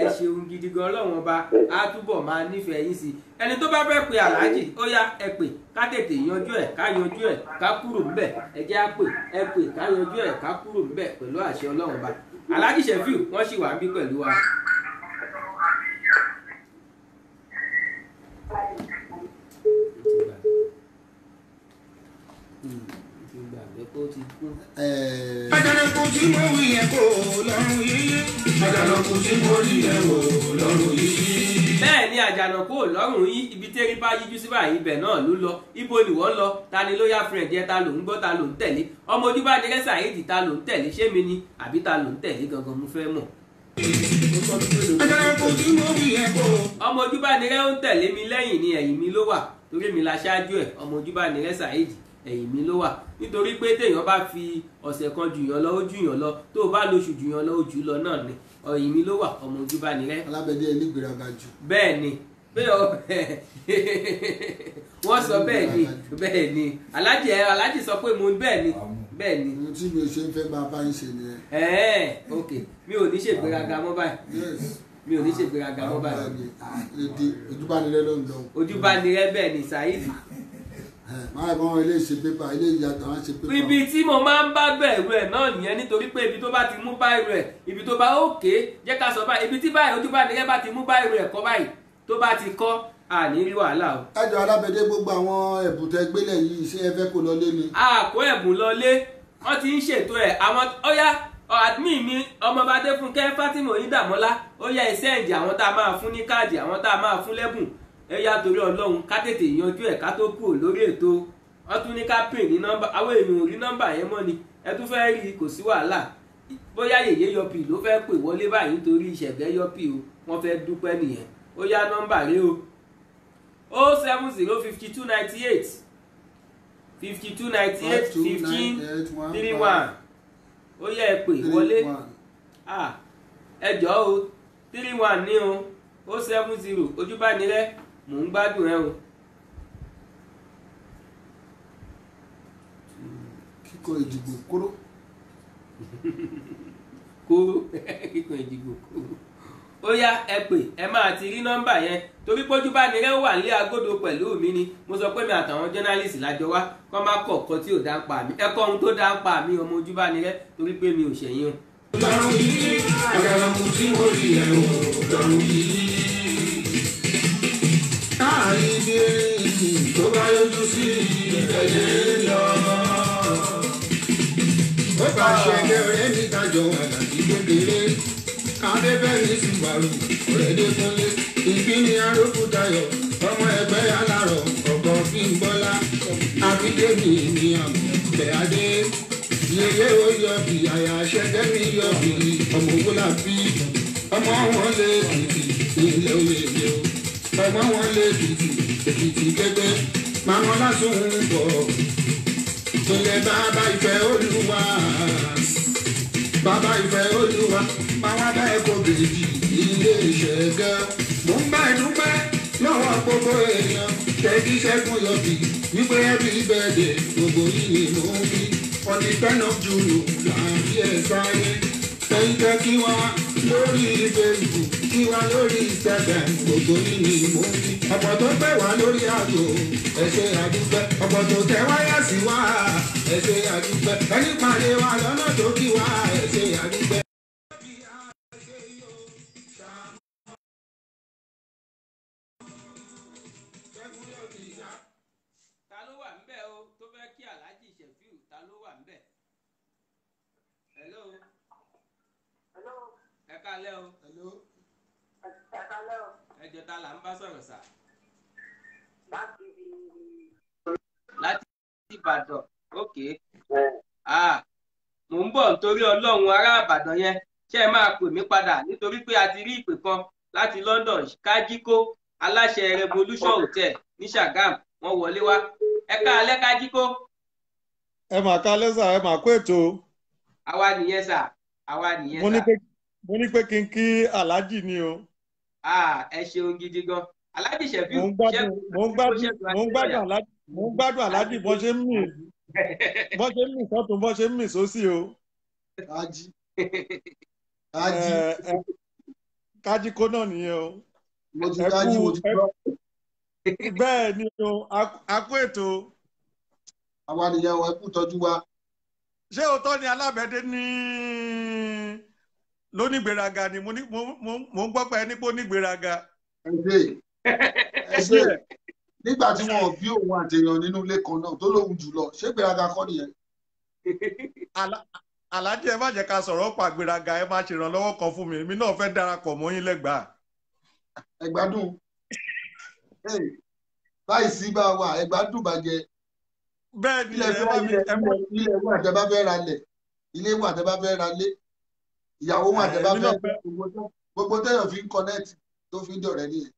ẹ ṣeun gidi gan ọlọ́run ọba á túbọ̀ máa nífẹ̀ẹ́ yín sí ẹni tó bá fẹ́ pe aláàjì ó yá ẹ pè ká tètè yanjú ẹ̀ ká yanjú ẹ̀ ká kúrò ńbẹ̀ ẹ jẹ́ á pè ẹ pè ká yanjú ẹ̀ ká kúrò ńbẹ̀ pẹ̀lú àṣẹ ọlọ́run ọba aláàjì Ṣẹ̀fíù wọ́n sì wà ń bí pẹ̀lú wa. Àjànàkú tí mo wí yẹn kò lọ́rùn yìí. Àjànàkú tí mo rí yẹn kò lọ́rùn yìí. bẹ́ẹ̀ ni àjànàkú ò lọ́rùn yìí ibi tẹ́rí bá yíjú sí báyìí ibẹ̀ náà ló lọ ibo ni wọ́n lọ ta ni ló yá friend yẹn ta ló ń gbọ́ ta ló ń tẹ̀lé ọmọ Ojúbánirẹ́ Saheed ta ló ń tẹ̀lé ṣé mi ni àbí ta ló ń tẹ̀lé gangan mo fẹ́ mọ̀. Àjànàkú tí mo wí yẹn kò. ọmọ Ojúbánirẹ́ ó ń tẹ̀lé mi lẹ́yìn ni ẹ̀yìn mi ló wà torí mi la ṣáájú ẹ̀ ọmọ Ojúbánirẹ́ Saheed ẹ̀yìn mi ló wà nítorí pé téèyàn bá fi ọ̀sẹ̀ kan jùyàn lọ ó jùyàn lọ tó o bá lóṣù jùyàn lọ ó jù lọ náà ni ẹ̀yìn mi ló wà ọmọ Ojúbánirẹ́. alábẹ́dẹ́ ẹlẹ́gbẹ̀rẹ̀gà jù. bẹ́ẹ̀ ni wọ́n sọ bẹ́ẹ̀ ni aláàjì sọ pé mo bẹ́ẹ̀ ni. ohun tí mi ò ṣe ń fẹ́ bá a bá ń ṣe nìyẹn. ok mi ò ní ṣègbéraga mọ́ báyìí mi ò ní ṣègbéraga mọ́ báyìí. Ojúbánirẹ́ ló ń lọ. Ojúbánirẹ́ bẹ́ẹ̀ ni Saheed. máa bọ́ wọn ilé ṣe pépà ilé ìyàtọ̀ wọn ṣe pépà. ibi tí mo máa ń bá bẹ̀rù ẹ̀ náà nìyẹn nítorí pé ibi tó bá ti mú báyìí rẹ̀ ibi tó bá òkè jẹ́ ká sọ báyìí ibi tí báyìí Ojúbánirẹ́ bá ti mú báyìí rẹ̀ kọ́ báyìí tó bá ti kọ́ àní rí wàhálà o. ẹjọ alábẹ́dẹ́ gbogbo àwọn ẹ̀bùn tẹ gbélé yìí ṣé ẹ fẹ́ kó lọlé ni. a kó ẹ̀bùn lọlé wọ́n ti ń ṣètò ẹ̀ àwọn ọ̀yá admin mi Ọmọbadé Fúnkẹ́ Fátímọ̀ Oyíndàmọ́lá ó yá iṣẹ́ ẹ̀jì àwọn tá a máa fún ní káàdì àwọn tá a máa fún lẹ́bùn ẹ yá torí Ọlọ́run ká tètè yanjú ẹ̀ ká tó kúrò lórí ètò wọ́n tún ní ká pè ní nọ́mbà àwọn èèyàn ò rí nọ́mbà yẹn mọ́ ni ẹ tún fẹ́ rí kò sí wàhálà bóyá yèyé yọpì ló fẹ́ pè wọlé báyìí nítorí ìṣẹ̀gẹ́ yọpì o wọ́n fẹ́ dúpẹ́ nìyẹn ó yá nọ́mbà rẹ o 0705298 5298 1531 ó yẹ ẹ pè wọlé ẹ jọ̀ọ́ o 31 ní o 070 Ojúbánirẹ́ mò ń gbádùn ẹ o. kíkọ ìdìbò kóró. kóró kíkọ ìdìbò kóró. ó yá ẹ pè ẹ máa ti rí nọ́mbà yẹn torí pé Ojúbánirẹ́ wà nílé agodo pẹ̀lú mi ni mo sọ pé mi àtàwọn jọ́nálìsì lájọ wá kọ́ má kọ̀ọ̀kan tí ò dá ń pa mi ẹ kọ́ ohun tó dá ń pa mi ọmọ Ojúbánirẹ́ torí pé mi ò ṣẹ̀yìn o. lọ́rùn yìí àjànàkú tí mo rí ẹ̀ o lọ́rùn yìí. káàdì tó bá yọjú sí ìtẹ̀lé lọ. ó bá ṣẹlẹ̀ rẹ̀ níta jọ àdàtì kékeré. adébẹ́yìn sì bàrù ọ̀rẹ́dẹ́ kúnlé. ìbíní arókútayọ̀ ọmọ ẹgbẹ́ alárọ̀ ọ̀gbọ́n Bímbọ́lá. àbídẹ́mi ní àmọ̀ bẹ́ẹ̀ adé. yé o yọ̀bì àyà ṣẹ́gẹ́ mi yọ̀bì ọmọ owó la bí ọmọ wọn lè tìtì ilé oyè o ọmọ wọn lè tìtì èkìtì gẹ́gẹ́ màmá lásùn ń bọ̀ ilẹ̀ bàbá ìfẹ́ olúwa bàbá ìfẹ́ olúwa màmá bá ẹ̀kọ́ bèjì ilé ìṣẹ̀gẹ́ mò ń bá ẹnu pẹ́ lọ́wọ́ gbogbo èèyàn tẹ̀gí ṣẹ́gun yọ̀bì wípé ẹbí bẹ́ẹ̀dẹ̀ gbogbo yìí ni mò ń bí on the 10th of June láàbí ẹ̀ sáré tẹ̀yìntẹ́ kí wá lórí Facebook kí wá lórí Instagram gbogbo yìí ni mò ń bí ọ̀pọ̀ tó pẹ́ wá lórí àgbo ẹ ṣé àdúpẹ́ ọ̀pọ̀ tó tẹ wáyà sí wá ẹ ṣé àdúpẹ́ ẹni pàdé wa lọ́nà tó kí wá ẹ ṣé àdúpẹ́. ta ló wà ńbẹ̀ o tó fẹ́ kí Alhaji Sefiu ta ló wà ńbẹ̀. hello. Hello. ẹ kálẹ́ o. Hello. Ẹ kálẹ́ o. ẹjọ́ ta là ń bá sọ̀rọ̀ sà. Láti láti Ìbàdàn ok. mò ń bọ̀ nítorí Ọlọ́run ará Ìbàdàn yẹn ṣé ẹ máa pè mí padà nítorí pé a ti rí ìpè kan láti London Kájíkó aláṣẹ Revolution Hotel ní Ṣàgám wọ́n wọlé wá. ẹ káalẹ́ Kájíkó. ẹ mà kálẹ́ sà ẹ mà kó ètò. àwa nìyẹn sà àwa nìyẹn sà. mo ní pé kí n kí Alhaji ni o. ẹ ṣeun gidi gan Alhaji Sefiu. mo ń gbádùn Alhaji bó ṣe ń mì sọ́tún bó ṣe ń mì sósì o. Kájíkó náà nìyẹn o. Bẹ́ẹ̀ ni o a kó ètò. àwa nìyẹn ẹ kú tọ́jú wa. ṣé òótọ́ ni Alábẹ́dé ní lónígbéraga ni mo ń gbọ́ pé ẹni pé ó nígbéraga. ẹ ṣe nígbà tí wọn ò bí òun àtẹ̀yàn nínú ilé kan náà tó lóhun jùlọ ṣé gbéraga kọ́ nìyẹn. Alhaji ẹ má jẹ́ ká sọ̀rọ̀ pa gbéraga ẹ má ṣèrànlọ́wọ́ kan fún mi èmi náà fẹ́ darapọ̀ mọ́ yín lẹ́gbàá. ẹ gbádùn báyìí sí bá wà ẹ gbádùn bàjẹ́. bẹ́ẹ̀ ni ilé wà tẹ́ bá fẹ́ ra lẹ̀ ilé wà tẹ́ bá fẹ́ ra lé ìyàwó wà tẹ́ bá fẹ́ gbogbo tẹ́yọ̀ fi ń connect tó fi ń dọ̀rẹ́ nìyẹn.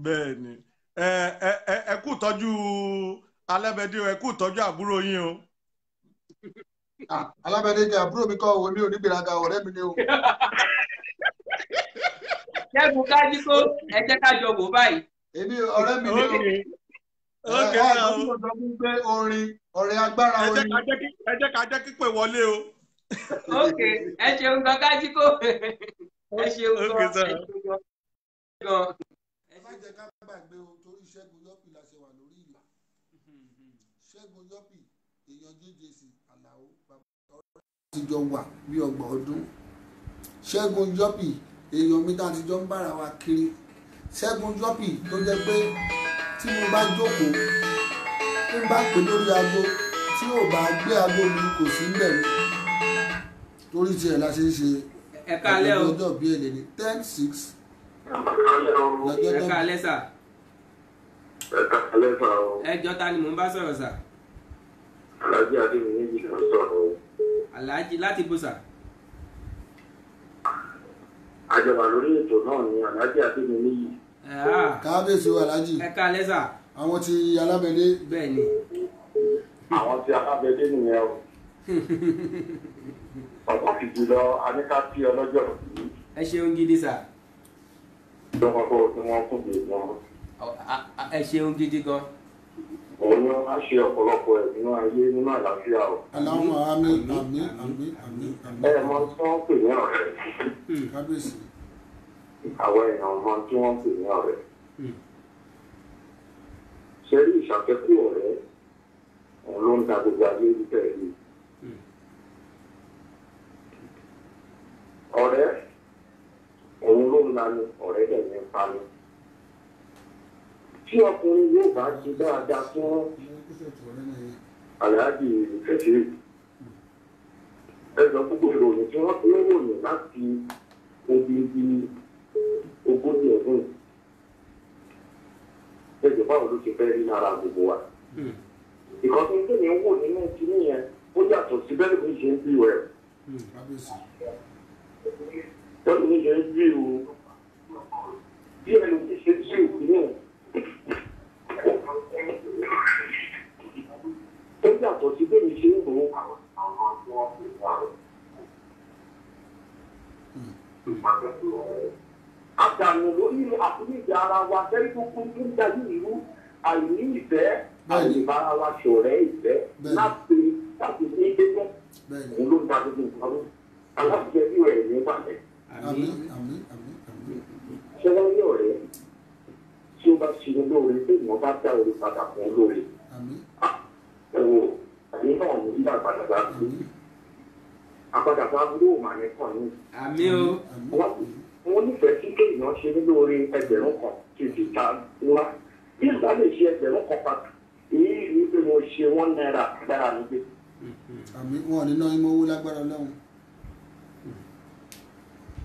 bẹ́ẹ̀ ni ẹ kú tọ́jú Alábẹ́dé ẹ kú tọ́jú àbúrò yín o. Alábẹ́dé jẹ́ àbúrò mi kọ́ òní onígbèrágà ọ̀rẹ́ mi ni o. Ṣẹ́gun Kájíkó ẹ jẹ́ ká jọ wò báyìí. èmi ọ̀rẹ́ mi ni o. orin ọ̀rẹ́ agbára orin. ẹ jẹ́ ká jẹ́ kípè wọlé o. ok ẹ ṣeun gan Kájíkó ẹ ṣeun gan. ẹ má jẹ́ ká gbàgbé o torí Ṣẹ́gun Yọ́pì la ṣe wà lórí ìlà. Ṣẹ́gun Yọ́pì èèyàn JJC Àlàó ọ̀rẹ́ ti jọ wà bí 30 ọdún. Ṣẹ́gun Yọ́pì èèyàn mi tá a ti jọ ń bára wa kiri. Ṣẹ́gun Yọ́pì tó jẹ́ pé tí mo bá jókòó tí n bá pè lórí aago tí ò bá gbé aago mi kò sí ń bẹ̀ mi torí tiẹ̀ la ṣe ń ṣe ọjọ́ bí èlé ní 10/6. ẹ káalẹ́ sà. ẹjọ́ ta ni mò ń bá sọ̀rọ̀ sà. Alhaji Adémiyèjì ló ń sọ̀rọ̀ o. Alhaji láti bó sà. àjọba lórí ètò náà ni Alhaji Adémiyèjì. kábíyèsí o Alhaji. ẹ káalẹ́ sà. àwọn ti Alábẹ́dé. bẹ́ẹ̀ ni. àwọn ti Alábẹ́dé nìyẹn o. ọ̀pọ̀ kìjì lọ aníkàtí ọlọ́jọ́. ẹ ṣeun gidi sà. ìjọba kó tí wọ́n kún bí wọn. ẹ ṣeun gidi gan. òun ni wọ́n á ṣe ọ̀pọ̀lọpọ̀ ẹ̀ nínú ayé nínú àlàáfíà o. aláwọ̀ àmín. ẹ mọ tí wọ́n pè ní ọ̀rẹ́. kábíyèsí. àwọn èèyàn mọ tí wọ́n pè ní ọ̀rẹ́. ṣe rí ìṣàkẹ́kù ọ̀rẹ́ òun ló ń da gbogbo ayé rí tẹ̀lé. ọ̀rẹ́ òun ló ń lanu ọ̀rẹ́ dẹ̀ ní pani. tí ọkùnrin yóò bá ṣe dáadáa fún Alhaji Sefiu ẹjọ́ púpọ̀ ìròyìn tí wọ́n ń ròyìn láti odindi 40 ọdún ẹjọ́ báwo ló ṣe fẹ́ rí lára gbogbo wa. ìkọ́sí tó ní wò nínú kíní yẹn ó yàtọ̀ sí bẹ́ẹ̀ ló ṣe ń bí rẹ̀ kábíyèsí bẹ́ẹ̀ ló ṣe ń bí o bí ẹni tí ṣe bí ìpínlẹ̀ ó yàtọ̀ sí bẹ́ẹ̀ ló ṣe ń bò ó. Àdànù lórí àfúnìjà ara wa fẹ́ẹ́ tó kún tó ń dájú ìlú àìní ìfẹ́ àìbára wa ṣọ̀rẹ́ ìfẹ́ láti ní gbẹ́gbẹ́ òun ló ń da gbogbo nǹkan rú aláṣẹ bí ọ̀rẹ́ ní wàlẹ̀. àmín àmín àmín àmín ṣé wọ́n ní ọ̀rẹ́ tí ó bá ṣe ní lóore tí ìwọ̀n bá dá orí padà fún olóore. àmín ẹ̀wọ̀ àyè náà ní ìgbà àgbàdàgbà àgbàdàgbà burú ò máa ní kàn ní. àmín o. wọ́n nífẹ̀ẹ́ sí kéèyàn ṣe ní lóore ẹgbẹ̀rún kan tí ti ta ńlá bí ìgbà lè ṣe ẹgbẹ̀rún kan pàtó èyí ni pé mo ṣe £1 dára nígbè. àmín wọn ò ní ná yín mọ́ owó lágbára Ọlọ́run.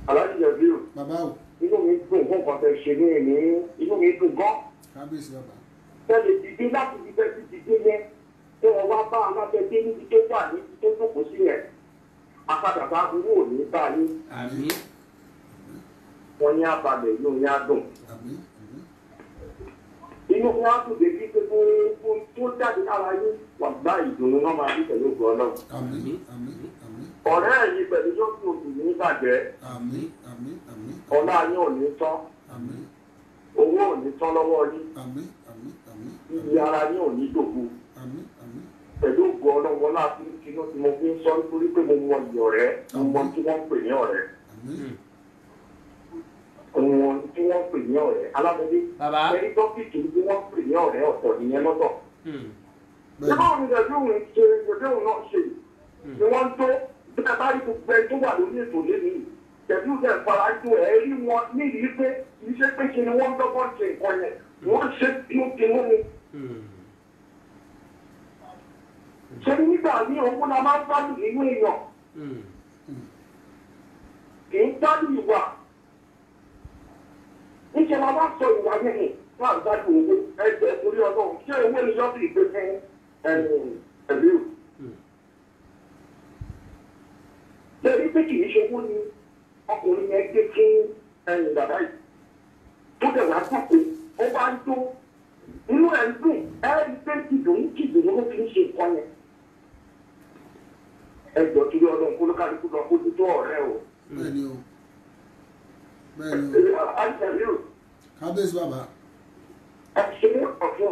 aláàjì bí o bàbá o inú mi dùn fún nǹkan tẹ́ ṣe ní èmi inú mi dùn gan. kábíyèsí bàbá. tẹ́lẹ̀ dìde láti fi fẹ́ sí dìde yẹn tí wọ́n wá bá alábẹ́dé níbi tó wà níbi tó jókòó sí yẹn apádàbá burú ò ní bá yín. àmín. wọ́n ní abalẹ̀ inú yín á dùn. àmín àmín inú yín á dùn débi pé kó tó jáde lára yín wà gbá ìdùnnú náà máa rí pẹ̀lú ògùn Ọlọ́run. àmín àmín àmín ọ̀rẹ́ ẹ̀yin pẹ̀lú yóò fi òkú ní ìbàjẹ́ àmín àmín àmín ọlá yín ò ní tán àmín owó ò ní tán lọ́wọ́ yín àmín àmín àmín iye ara yín ò ní dògbò àmín àmín pẹ̀lú ògùn Ọlọ́run láti tinú tí mo fi ń sọ nítorí pé mo mọ iyì ọ̀rẹ́ mo mọ tí wọ́n ń pè ní ọ̀rẹ́ àmín ohun tí wọ́n ń pè ní ọ̀rẹ́ alábẹ́dé bàbá. ẹni tọ́pìkì tí wọ́n ń pè ní ọ̀rẹ́ ọ̀tọ̀ nìyẹn lọ́tọ̀. bẹ́ẹ̀ Ìbáwọn ni ìdẹ̀dúhùn ṣe ìdẹ̀dúhùn náà ṣe ni wọ́n tó bí a bá rí gbogbo ẹ tó wà lórí ètò lẹ́nu ìdẹ̀dúhùn dẹ̀ fara jù ẹ̀ rí wọn nídìí pé kì í ṣe pé ṣe ni wọ́n ń dọ́gbọ́n ṣe nǹkan yẹn wọ́n ṣe tinú ni. Ṣé nígbà ní owó la máa ń gbádùn nínú èèyàn kì í gbádùn ìwà níṣẹ́ la bá sọ ìwà yẹn ní wọ́n á gbádùn owó ẹgbẹ́ torí Ọlọ́run ṣé owó ni yọ́ sí ìgbé fún ẹ̀mí o. Lẹ́yìn pé kì í ṣe owó ni ọkùnrin yẹn gbé fún bàbá yìí tó dẹ̀ wá pàpé ó bá ń tó inú ẹ̀ ń dùn ẹ̀rí pé kìdùn ló fi ń ṣe nǹkan yẹn. Ẹgbẹ́ torí Ọlọ́run kó ló kálukú lọ kó tó ọ̀rẹ́ o. bẹ́ẹ̀ni o bẹ́ẹ̀ni o Àìsàn yóò. kábíyèsí bàbá. Ṣé ọ̀fọ̀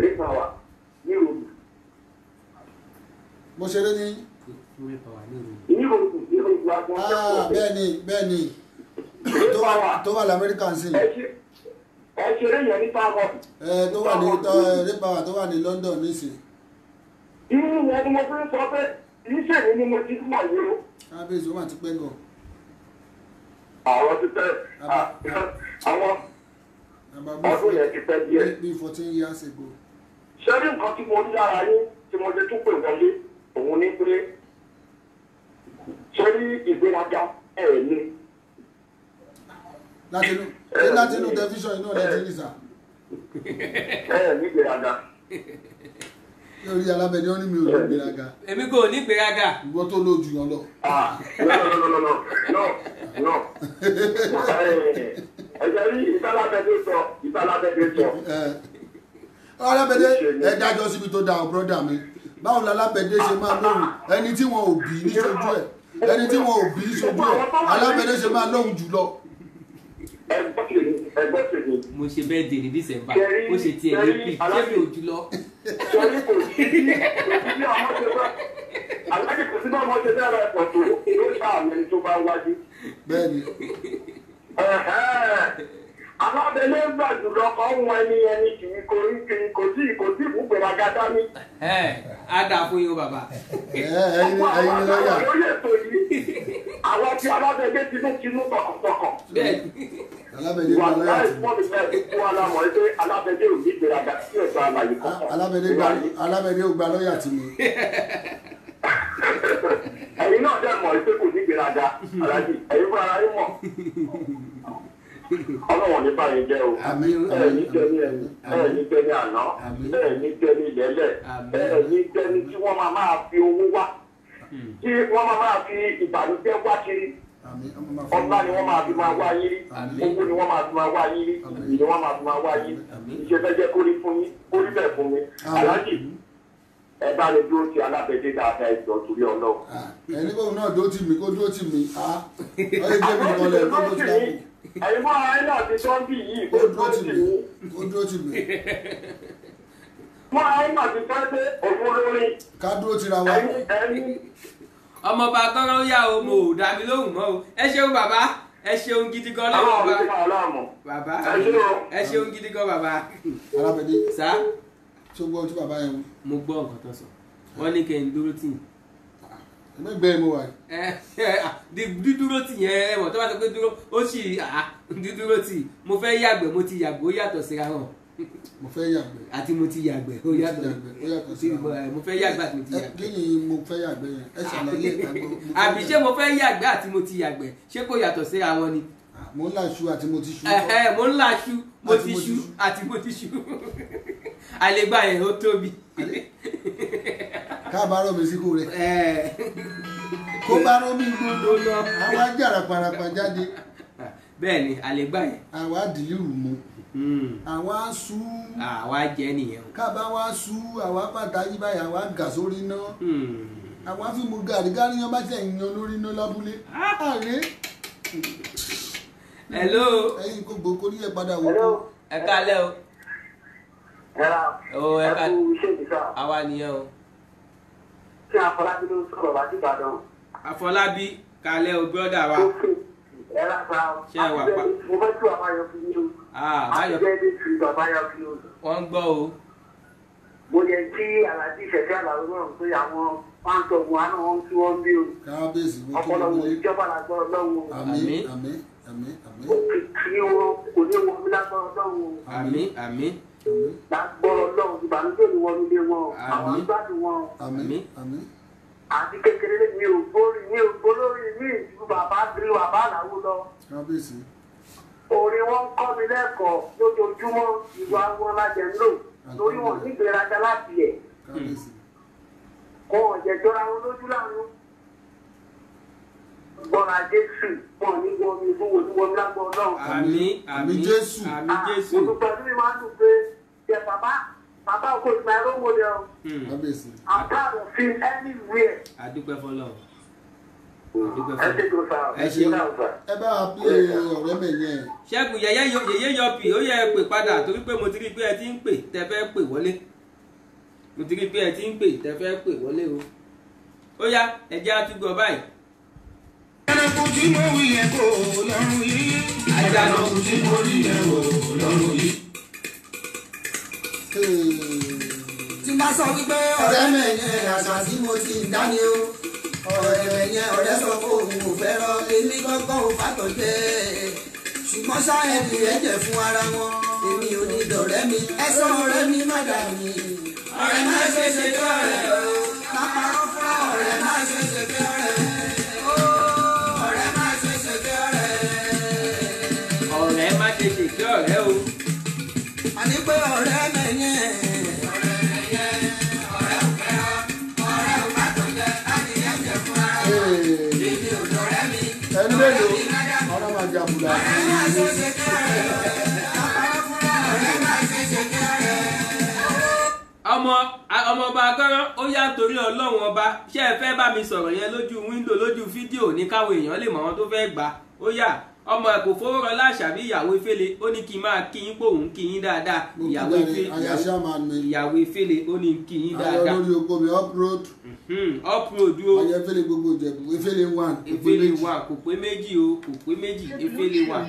rẹ́pàwà ní òòlù? mo ṣeré ní. Ní òòlù agbọ̀n tẹ́kọ̀ọ́. bẹ́ẹ̀ni bẹ́ẹ̀ni tó wà lamẹ́ríkà ń sìn. Ẹ ṣeré yẹn ní Pàgọ́. tó wà ní rẹ́pàwà tó wà ní London nísìn. Irú yẹn ni mo fi ń sọ pé ìṣèlú ni mo ti mọ̀ yìí o. kábíyèsí wọn àti pẹ́ngàn. Àwọn ti tẹ́ àwọn ọdún yẹn ti pẹ́ díẹ̀. bí 14 years ago. Ṣé ní nǹkan tí mo rí lára yín tí mo lè tún pè wọlé òun ní pé ṣé ní ìgbéraga ẹ̀ ní. látinú tẹlifíṣàn inú ọ̀dẹ tí ń sà. Ẹ̀ ní ìgbéraga. lórí alábẹ́ni ó ní mi ò ní gbéraga. èmi kò ní gbéraga. ìwọ tó lójú yan lọ. No. Ẹ̀jẹ̀ rí ìbálábẹ́dẹ́ sọ. alábẹ́dẹ́ ẹ dájọ́ síbi tó dáa brọ́dà mi báwo la alábẹ́dẹ́ ṣe máa lóhùn ẹni tí wọn ò bí ní ṣojú ẹ̀ ẹni tí wọn ò bí ṣojú ẹ̀ alábẹ́dẹ́ ṣe máa lóhùn jùlọ. Ẹgbẹ́ tèmi. mo ṣe bẹ́ẹ̀ dè ní dísẹ́mbà mo ṣe tiẹ̀ ní pì ṣé mi ò jùlọ. Sọrí kò sí bí ọmọ ṣe bá aláàjì kò sí bí ọmọ ṣe bẹ́ẹ̀ rẹ̀ pọ̀ tó ló ṣàmì tó bá wájú. bẹ́ẹ̀ni. Alábẹ́lé ń gbà jùlọ kan wọn ẹni kì í kò sí ìbúgbèrágá dání. á dà fún yín o bàbá. ẹ̀yin ni lọ́yà. Lórí ètò yìí, àwọn tí alábẹ́lé tinú tọkàntọkàn. alábẹ́dé gba lọ́yà Wàhálà tí. ìfọ́nmi náà ti fún alámọ̀ ẹgbẹ́ alábẹ́lé ò ní ìgbéraga sí ẹ̀sọ́ àlàyé kankan. alábẹ́dé ó gba lọ́yà tí mi. Ẹ̀yin náà dẹ̀ mọ̀ pé kò ní ìgbéraga aláàjì ẹ̀yin fún ara yín mọ̀. ọlọ́wọ̀n ní báyìí jẹ́ o ẹ̀ ní tẹ́ni ẹ̀yìn ẹ̀ ní tẹ́ni àná ẹ̀ ní tẹ́ni lẹ́lẹ̀ ẹ̀ ní tẹ́ni tí wọ́n máa fi owó wá tí wọ́n máa fi ìbànújẹ́ wá kiri ọlá ni wọ́n máa fi máa wá yín rí owó ni wọ́n máa fi máa wá yín rí ìyí ni wọ́n máa fi máa wá yín ìṣe fẹ́ jẹ́ kórí fún yín kórí bẹ̀ fún mi aláàjì ẹ bá lè dúró ti alábẹ́dé dáadáa ẹ̀jọ̀ torí ọlọ́run. ẹni bóun náà dúró tì mí kó dúró tì mí ọyẹ jẹ́ mi nìkan lẹ̀ kó dúró tì mí. ẹ̀yin mọ́ ara ẹ̀ náà ti tọ́ bí yìí kó dúró tì mí. kó dúró tì mí. mọ́ ara ẹ̀ náà ti tọ́ pé òun lórí. ká dúró tira wa. ọmọọba kọ́rọ́ yá o mo ò dá mi lóhùn mọ́ o ẹ ṣeun bàbá ẹ ṣeun gidi gan lọ́wọ́ bàbá ẹ ṣeun gidi gan bàbá. alábẹ́dé sá. ṣé o gbọ́ ohun tí bàbá yẹn wí. mo gbọ́ nǹkan tó sọ wọ́n ní kẹ́ ń dúró tì yín. ẹgbẹ́ ìgbẹ́ mo wà. dídúró tì yẹn ẹ mọ̀ tó bá sọ pé dúró ó sì dídúró tì mo fẹ́ yàgbẹ́ mo ti yàgbẹ́ ó yàtọ̀ síra hàn. mo fẹ́ yàgbẹ́. àti mo ti yàgbẹ́ ó yàtọ̀ síra hàn. mo fẹ́ yàgbẹ́ àti mo ti yàgbẹ́. kí ni mo fẹ́ yàgbẹ́ yẹn ẹ ṣàlàyé ìgbàgbọ́. àbí ṣé mo fẹ́ yàgbẹ́ àti mo ti yàgbẹ́ ṣé kò yàtọ̀ síra wọn ni. mo ń láṣu àti mo ti ṣu. mo ń láṣu mo ti ṣu àti mo ti ṣu àlegbà yẹn ó tóbi. káàbárò mi sí kò rẹ. kó bá rọ mí gbogbo àwọn ajára parapa jáde. bẹ́ẹ̀ ni àlegbà yẹn. àwa dìlírù mu. àwa sú. àwa jẹ́ nìyẹn o. káàbá wa sú àwa pàtàkì báyìí àwa gà sórí iná. àwa fi mu gàrí yan bá tẹ̀ yan lórí iná lábúlé. ààrẹ. hello. ẹyin kò gbòkó ní ẹ padà wò ó. ẹ kálẹ́ o. ẹ ká iṣẹ́ ìgbésà. àwa nìyẹn o. kí Afọlábí ló sọ̀rọ̀ wá sí Ìbàdàn. Afọlábí kálẹ́ o brọ́dà wa. ẹ láta ṣé ẹ wà pa. mo fẹ́ tú àbáyọ fún yín o. báyọ̀ àtijọ́ ilé tu àbáyọ fún yín o. wọ́n ń gbọ́ o. mo yẹ kí aláàjì ìṣẹ̀ṣẹ̀ àlàó náà pé àwọn pàǹtọ̀ wọn àná wọn tí wọ́n ń bí o. kábíyèsí mo kí ọpọlọ ló wọn wọlé. ìjọba làgbọ́rọ̀ lọ́wọ́. àmín àmín àmín àmín. kí wọn kò ní wọn bí lágbọ́rọ̀ lọ́wọ́. àmín àmín. lágbọ́rọ̀ lọ́wọ́ ìbànújẹ́ ni wọ́n nílé wọn àwọn gbádùn wọn. àmín àmín. àti kékeré mi ò gbólórí mi ìlú bàbá bí bàbá àlàó lọ. kábíyèsí. orin wọn kọ́ mi lẹ́kọ̀ọ́ lójoojúmọ́ ìwà wọn lájẹ̀ ń lò lórí wọn nígbèraga láti ẹ̀. kábíyèsí. kọ́ ọ̀jẹ̀ jọra wọn lójú láwọn gbọ́ra Jésù wọn ní wọn mi fún wọn lágbọ́ náà. àmín àmín Jésù. àmín Jésù. olùkọ́ mi máa ń dùn pé jẹ bàbá òkú ìgbà ẹ̀rọ wo lẹ o. kábíyèsí. I'm proud of him anywhere. adúpẹ́ fọlọ́. ẹ ṣe tó sá ẹ ṣeun. ẹ bá a pè ọ̀rẹ́ mi yẹn. ṣẹ́gun yẹ̀yẹ́ yọpì ó yẹ pè padà torí pé mo ti rí pé ẹ ti ń pè tẹ fẹ́ pè wọlé mo ti rí pé ẹ ti ń pè tẹ fẹ́ pè wọlé o ó yá ẹ jẹ́ àtúgbọ̀ báyìí. Àjànàkú tí mo wí yẹn kò lọ́rùn yìí. Àjànàkú tí mo rí yẹn kò lọ́rùn yìí. tí n bá sọ wípé ọ̀rẹ́ mi yẹn àṣà tí mo ti ń dání o ọ̀rẹ́ mi yẹn ọ̀rẹ́ sọ pé òun ò fẹ́ràn èmi gbọ́ngàn ò fàtọ̀ jẹ́ ṣùgbọ́n sáyẹ̀dì rẹ̀ jẹ́ fún ara wọn èmi ò ní dọ̀rẹ́ mi ẹ̀sán ọ̀rẹ́ mi má dà mí. ọ̀rẹ́ má ṣe ṣe kí ọ̀rẹ́ o má parọ́ fún ọ̀rẹ́ má ṣe ṣe kí ọ̀rẹ́ ọ̀rẹ́ má ṣe ṣe kí ọ̀rẹ́. ọ̀rẹ́ má ṣe ṣèké ọ̀rẹ́ o. àní pé ọ̀rẹ́ mi yẹn. ẹni mélòó ọ̀rọ̀ máa jẹ àbùdá. ọmọọba akọ́rọ́ ó yá torí ọlọ́run ọba ṣé ẹ fẹ́ bá mi sọ̀rọ̀ yẹn lójú wíńdò lójú fídíò ní káwọn èèyàn lè mọ àwọn tó fẹ́ gbà ó yá ọmọ ẹ̀kọ́ fowórọlá àṣàbí ìyàwó Efele ó ní kí n máa kí yín pòun kí yín dáadáa ìyàwó Efele ó ní kí yín dáadáa. ayọ̀ lórí oko mi uproad. uproad o. ayọ̀ Efele gbogbo Ìjẹ̀bú Efele 1. Efele 1 kò pé méjì o kò pé méjì Efele 1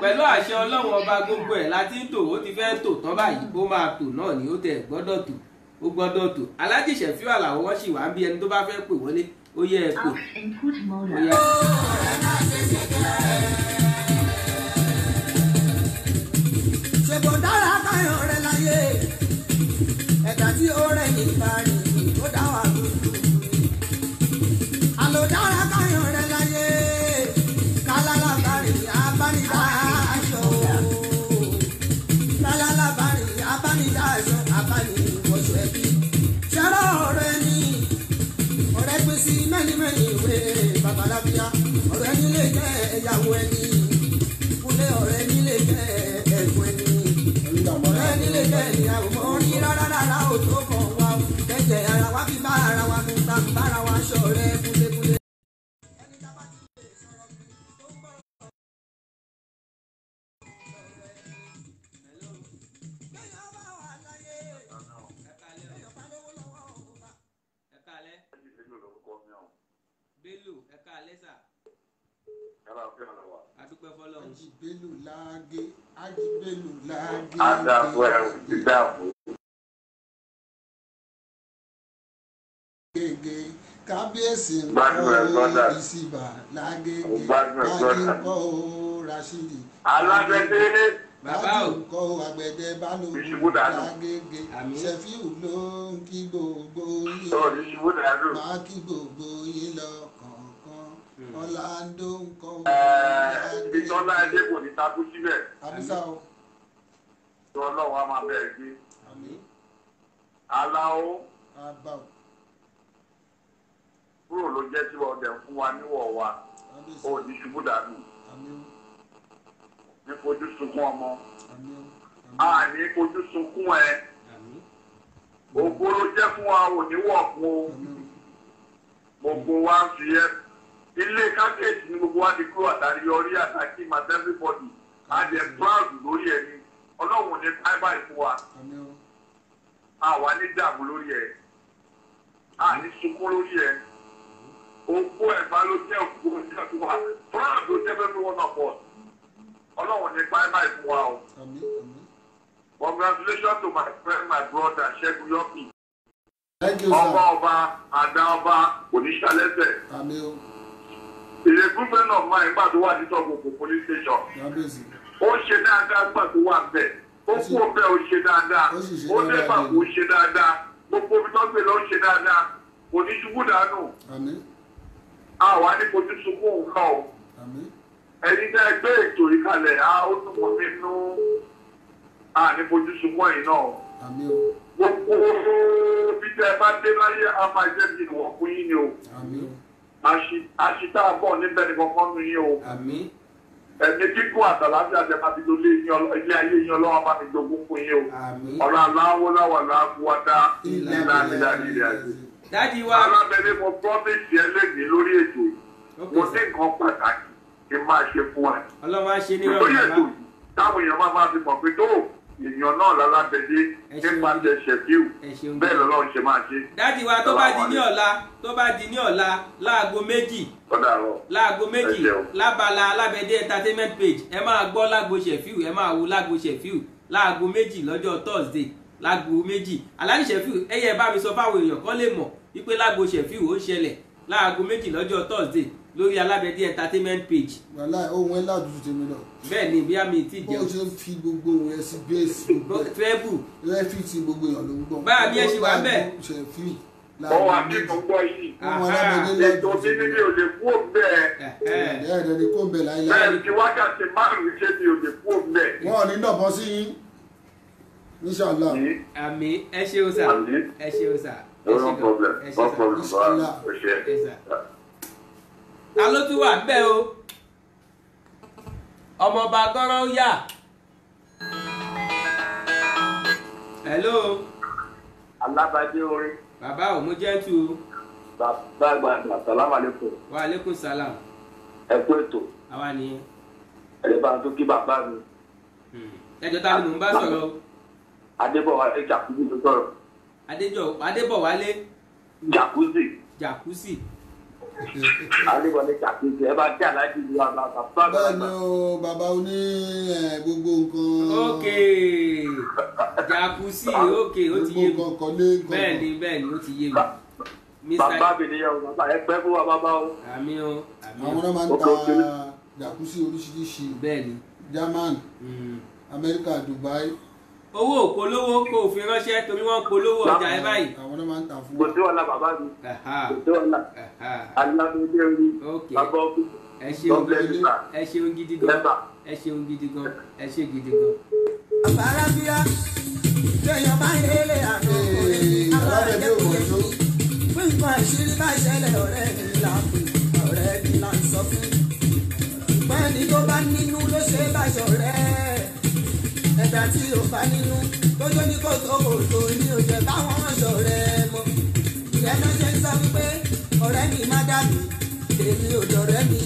pẹ̀lú àṣẹ ọlọ́run ọba gbogbo ẹ̀ láti ń tò ó ti fẹ́ tò tán báyìí ó máa tò náà ni ó tẹ̀ gbọ́dọ̀ tò ó gbọ́dọ̀ tò Alhaji Sefiu Alao wọ́n sì wá bí ẹni tó bá fẹ́ pè wọlé ó yẹ ẹ pè ó yẹ. ṣèbò dára káyọ̀ rẹ̀ láyé ẹ̀dá tí ó rẹ̀ ní ìbárí tó dá wà lójú àlò dára káyọ̀ rẹ̀ láyé kálálà bàrí abánidá aṣọ abánidájọ abániwọ̀ṣọ ẹbí ṣẹ́rọ̀ ọ̀rẹ́ ni ọ̀rẹ́ pín sí mẹ́ni ìwé babalábíà ọ̀rẹ́ nílé jẹ́ ìyàwó ẹni kúlé ọ̀rẹ́ nílé jẹ́ ẹ̀gbọ́n ẹni ọ̀rẹ́ nílé jẹ́ ìyàwó mọ́ ní rárá ò tó kàn wá kẹ́jẹ́ ara wa fi bá ara wa mú ta bára wa ṣọ̀rẹ́ kúlékúlé. Bello ẹ káalẹ́ sà. Adúpẹ́ fọ́lọ́run. Ají Bello láàgé Ají Bello láàgé. Àdàbọ̀ ẹ̀ ti dàbò. Gègé kábíyèsí Gbádùn ẹ̀ gbọ́dọ̀. ìsìbà lágége Gbádùn ẹ̀ gbọ́dọ̀. lágéńkọ́ Rashidi. Alágbẹ̀dẹ. Bàbá o. Lágéńkọ́ àgbẹ̀dẹ Balógun Ìṣubú dànù. lágége. Àmín. Ṣẹ̀fíù ló ń kí gbogbo yín. Tó ní ṣubú dànù. Máa kí gbogbo yín lọ kọ̀ọ̀kan. Ọ̀làǹdó ń kọ́ Ìtọ́lá ẹdẹ kò ní takú síbẹ̀. Àbísà o. Tó ọlọ́run á máa bẹ̀rẹ̀ gbé. Àmín. Aláwo Àbá o. kúrò ló jẹ́ tí wọ́n dẹ̀ fún wa níwọ̀ wa. Àbísà. Ó ní ṣubú dànù. Àmín o. Ní fojú sunkún ọmọ. Àmín o. A ní fojú sunkún ẹ. Àmín. Ògbó ló jẹ́ fún wa ò ní wọ̀ fún o. Àmín o. Gbogbo wa ń fi ẹ́. Ilé kábíyèsí ni gbogbo wa ti kúrò àtàrí yọrí àtàkì màtí everybody. A jẹ proud lórí ẹni. Ọlọ́run ní káíbà ìfún wa. Àmín o. Àwa ní dààmú lórí ẹ̀. A ní sunkún lórí ẹ̀. Ògbó ẹ̀fà ló jẹ́ ògbó ìjọba fún wa. Proud ló jẹ́ fẹ́ fún wọn náà pọ̀. Ọlọ́run ní káíbà ìfún wa o. Àmín. Àmín. Congratulations to my friend, my brother, Ṣẹ́gun Yọ́pì. Thank you, Ọba sir. ọba, àdá ọba, oníṣàlẹ́sẹ̀. Àmín o. Ìrè gúfẹ́nà máa ń gbà tó wà ní Tọ́gbòkò police station. Kábíyèsí. Ó ṣe dáadáa gbà tó wà bẹ́ẹ̀. Ó kú ọbẹ̀ ó ṣe dáadáa. Ó sì ṣe Ó dáadáa dẹ́gbà ni. kó ṣe dáadáa. Gbogbo omi tó gbé lọ ṣe dáadáa. Kò ní ṣubú dànù. Àmín. Àwa ní kojú sunkún òun náà o. Àmín. Ẹni tẹ́ ẹ gbé ètò yìí kalẹ̀, ó tún mọ̀ mí nú. A ní kojú sunkún ẹ̀yìn náà o. Àmín o. Gbogbo bí tẹ́ ẹ bá dé láyé, a máa jẹ́ bí ìwọ̀n fún yín ni o. Àmín o. Àṣìta bọ̀ níbẹ̀ ni kankan nu yín o. Àmín. Ẹni kíkún àtàlàfíà tẹ máa fi tó ilé ayé yín ọlọ́wọ́ bá mi jogún fún yín o. Àmín. Ọ̀rọ̀ aláwọ̀ láwà láàbù wáta ìlànà ilé ayé. Dádì wa. Alábẹ́lẹ́ mo promise ẹ lẹ́yìn lórí ètò yìí. Mo ní nǹkan pàtàkì kí n máa ṣe fún ẹ. Ọlọ́run á ṣe ní Lórí ọ̀rọ̀ ètò bàbá. yìí, táwọn èèyàn máa fi mọ̀ pé tó èèyàn náà lálábẹ́lẹ́ nípa tẹ ṣẹ̀fíù. Ẹ ṣeun. Bẹ́ẹ̀ lọ́lọ́run ṣe máa ṣe. Dádì wa tó bá di ní ọ̀la láago méjì Ọ̀dà rọ̀. láago méjì Ẹ ṣeun. lábala alábẹ́dé entertainment page ẹ máa gbọ́ lágbo Ṣẹ̀fíù ẹ máa wo lágbo Ṣẹ̀fíù láago méjì lọ́jọ́ Thursday láago méjì Alhaji Ṣẹ̀fíù ẹ̀yẹ bá mi sọ fáwọn èèyàn kan lè mọ̀ wípé lágbo Ṣẹ̀fíù ó ṣẹlẹ̀ láago méjì lọ́jọ́ Thursday lórí alábẹ́dé entertainment page Wàláì ohun ẹ̀ ládùúgbò tèmi lọ. bẹ́ẹ̀ ni bí àmì tí Bó o jẹun ṣe ń fi gbogbo ohun ẹ̀ sí bẹ́ẹ̀sì gbogbo ẹ̀. treble Rẹ́fìtì gbogbo èèyàn ló ń gbọ́. Báyà bí ẹ ṣe wà bẹ́ẹ̀. Ṣẹ̀fíù. Ó wà ní gbogbo yìí. Ohun alábẹ́dẹ́ Ètò ládùúgbò mi ní mi ò lè kú òbẹ́. ẹ̀ẹ́dẹ̀ ni kò ń bẹ̀ láíláí. Bẹ́ẹ̀ ti wákàtí márùn-ún ṣé mi ò lè kú òbẹ́. Wọ́n ò ní dọ̀bọ̀ sí yín. Inshallah. àmì ẹ ṣeun sà Àmín. ẹ ṣeun sà ẹ No ṣe problem. gan ẹ ṣe No sà problem. Bismillah. Ó ṣe. ẹ sà. Ta ló tún wà bẹ́ẹ̀ o ọmọọba gọ́rọ́ yà hello Alábàdé orin. bàbá ò mú jẹ́ tu o Bàbá àgbà Assalamu alaikum. wa aleykum salam Ẹ kú ètò. àwa nìyẹn Ẹ bá tó kí bàbá mi. ẹjọ́ ta ni mò ń bá sọ̀rọ̀ o Adébọ̀wálé Jàkúzì ló sọ̀rọ̀. Adébọ̀wálé Jàkúzì. Jàkúsì Adébọ̀wálé Jàkúzì. Ẹ bá tí aláàjì lu àgbà bàbá Bẹ́ẹ̀ ni mi. o, bàbá oní gbogbo nǹkan. ok Jàkúsì ok ó ti yé mi Gbogbo nǹkan kọ́lé nǹkan. bẹ́ẹ̀ ni ó ti yé mi Bàbá Mr. mi nìyẹn o, bàbá ẹ pẹ́ fún wa bàbá o. àmì o àmì Àwọn o náà máa ń Ok, ta ok. jàkúsì oríṣiríṣi. bẹ́ẹ̀ ni German, Amẹ́ríkà, Dubai. owó òpolówó kò fi ránṣẹ́ torí wọ́n ń polówó ọjà ẹ báyìí. Àwọn náà máa ń ta fún Kò wa. sí wàhálà bàbá mi. Aha, Kò sí wàhálà. aha. Alábàdé orin. Ok. Bàbá ọkùnrin. ẹ ṣeun Bless you, sir. ẹ ṣeun gidi gan Yes, sir. ẹ ṣeun gidi gan ẹ ṣe gidi gan. Àbárábíà àṣírí bá ṣẹlẹ̀ ọ̀rẹ́ mi là pè ọ̀rẹ́ mi là ń sọ fún. ṣùgbọ́n ẹni tó bá nínú ló ṣe bá ṣọ̀rẹ́ ẹ̀dá tí ò bá nínú lójó ní kòtòkòtò ní òjò káwọn ṣọ̀rẹ́ mọ́. ìyẹn ló ṣe ń sọ wípé ọ̀rẹ́ mi má dà mí èmi ò dọ̀rẹ́ mi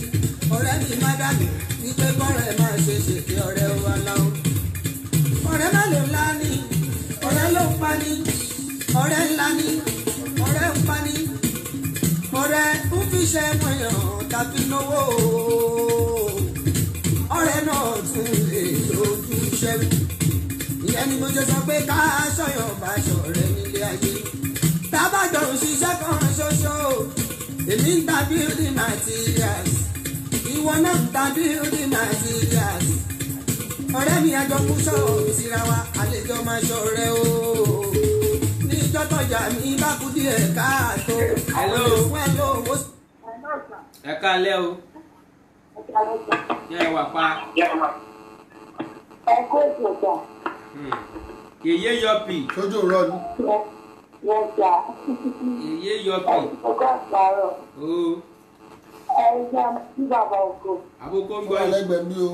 ọ̀rẹ́ mi má dà mí wípé kọ́rẹ́ máa ṣe ṣèké ọ̀rẹ́ wa láwọn. ọ̀rẹ́ má lè ńlá ni ọ̀rẹ́ ló ń pa ni ọ̀rẹ́ ńlá ni ọ̀rẹ́ ń pa ni ọ̀rẹ́ ń fi ṣe mọ̀yàn tàbí náwó ọ̀rẹ́ náà tún lè lójú ṣẹ́wó. ìyẹn ni mo ṣe sọ pé ká ṣọyàn bá ṣọ̀rẹ́ nílé ayé tábàjọ òṣìṣẹ́ kan ṣoṣo èmi ń ta building materials ìwọ náà ń ta building materials ọ̀rẹ́ mi àjọkú ṣọ́ọ̀bù síra wa àlejò máa ṣọ̀rẹ́ o níjọ́ tọ́jà mi bá kú díẹ̀ káàtó fún ẹ lówó. ẹ káalẹ́ o yẹ wà pa. ẹ kó ìjọba. yèyé yọpì. sójú rọ ni. yẹjà. yèyé yọpì. ọgọ́ àpárọ̀. o. ẹ jẹ́ sí bàbá oko. àbúkọ́ ń gbọ́ wọ́n yìí. lẹ́gbẹ̀ẹ́ mi o.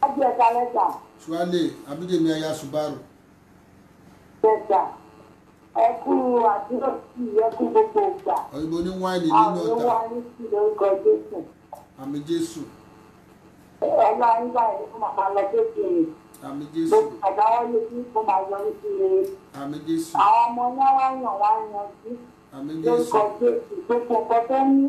ọjọ́ ẹ̀ka lẹ́jà. suwale abídèmí aya subaru. yẹjà. ẹ kú àdúrà sí ẹ kú gbogbo ìgbà. òyìnbó ní wáìnì nínú àwọn ọ̀tá wá ní sí lórúkọ Jésù. àmì jésù ọlá nígbà yìí fún màmá lọ sókè rè. àmì jésù gbogbo àdáwọ́lé tí kò máa yọ ní sí rere. àmì jésù àwọn ọmọ náà wá yàn sí àmì jésù. lórúkọ Jésù gbogbo nǹkan tó ní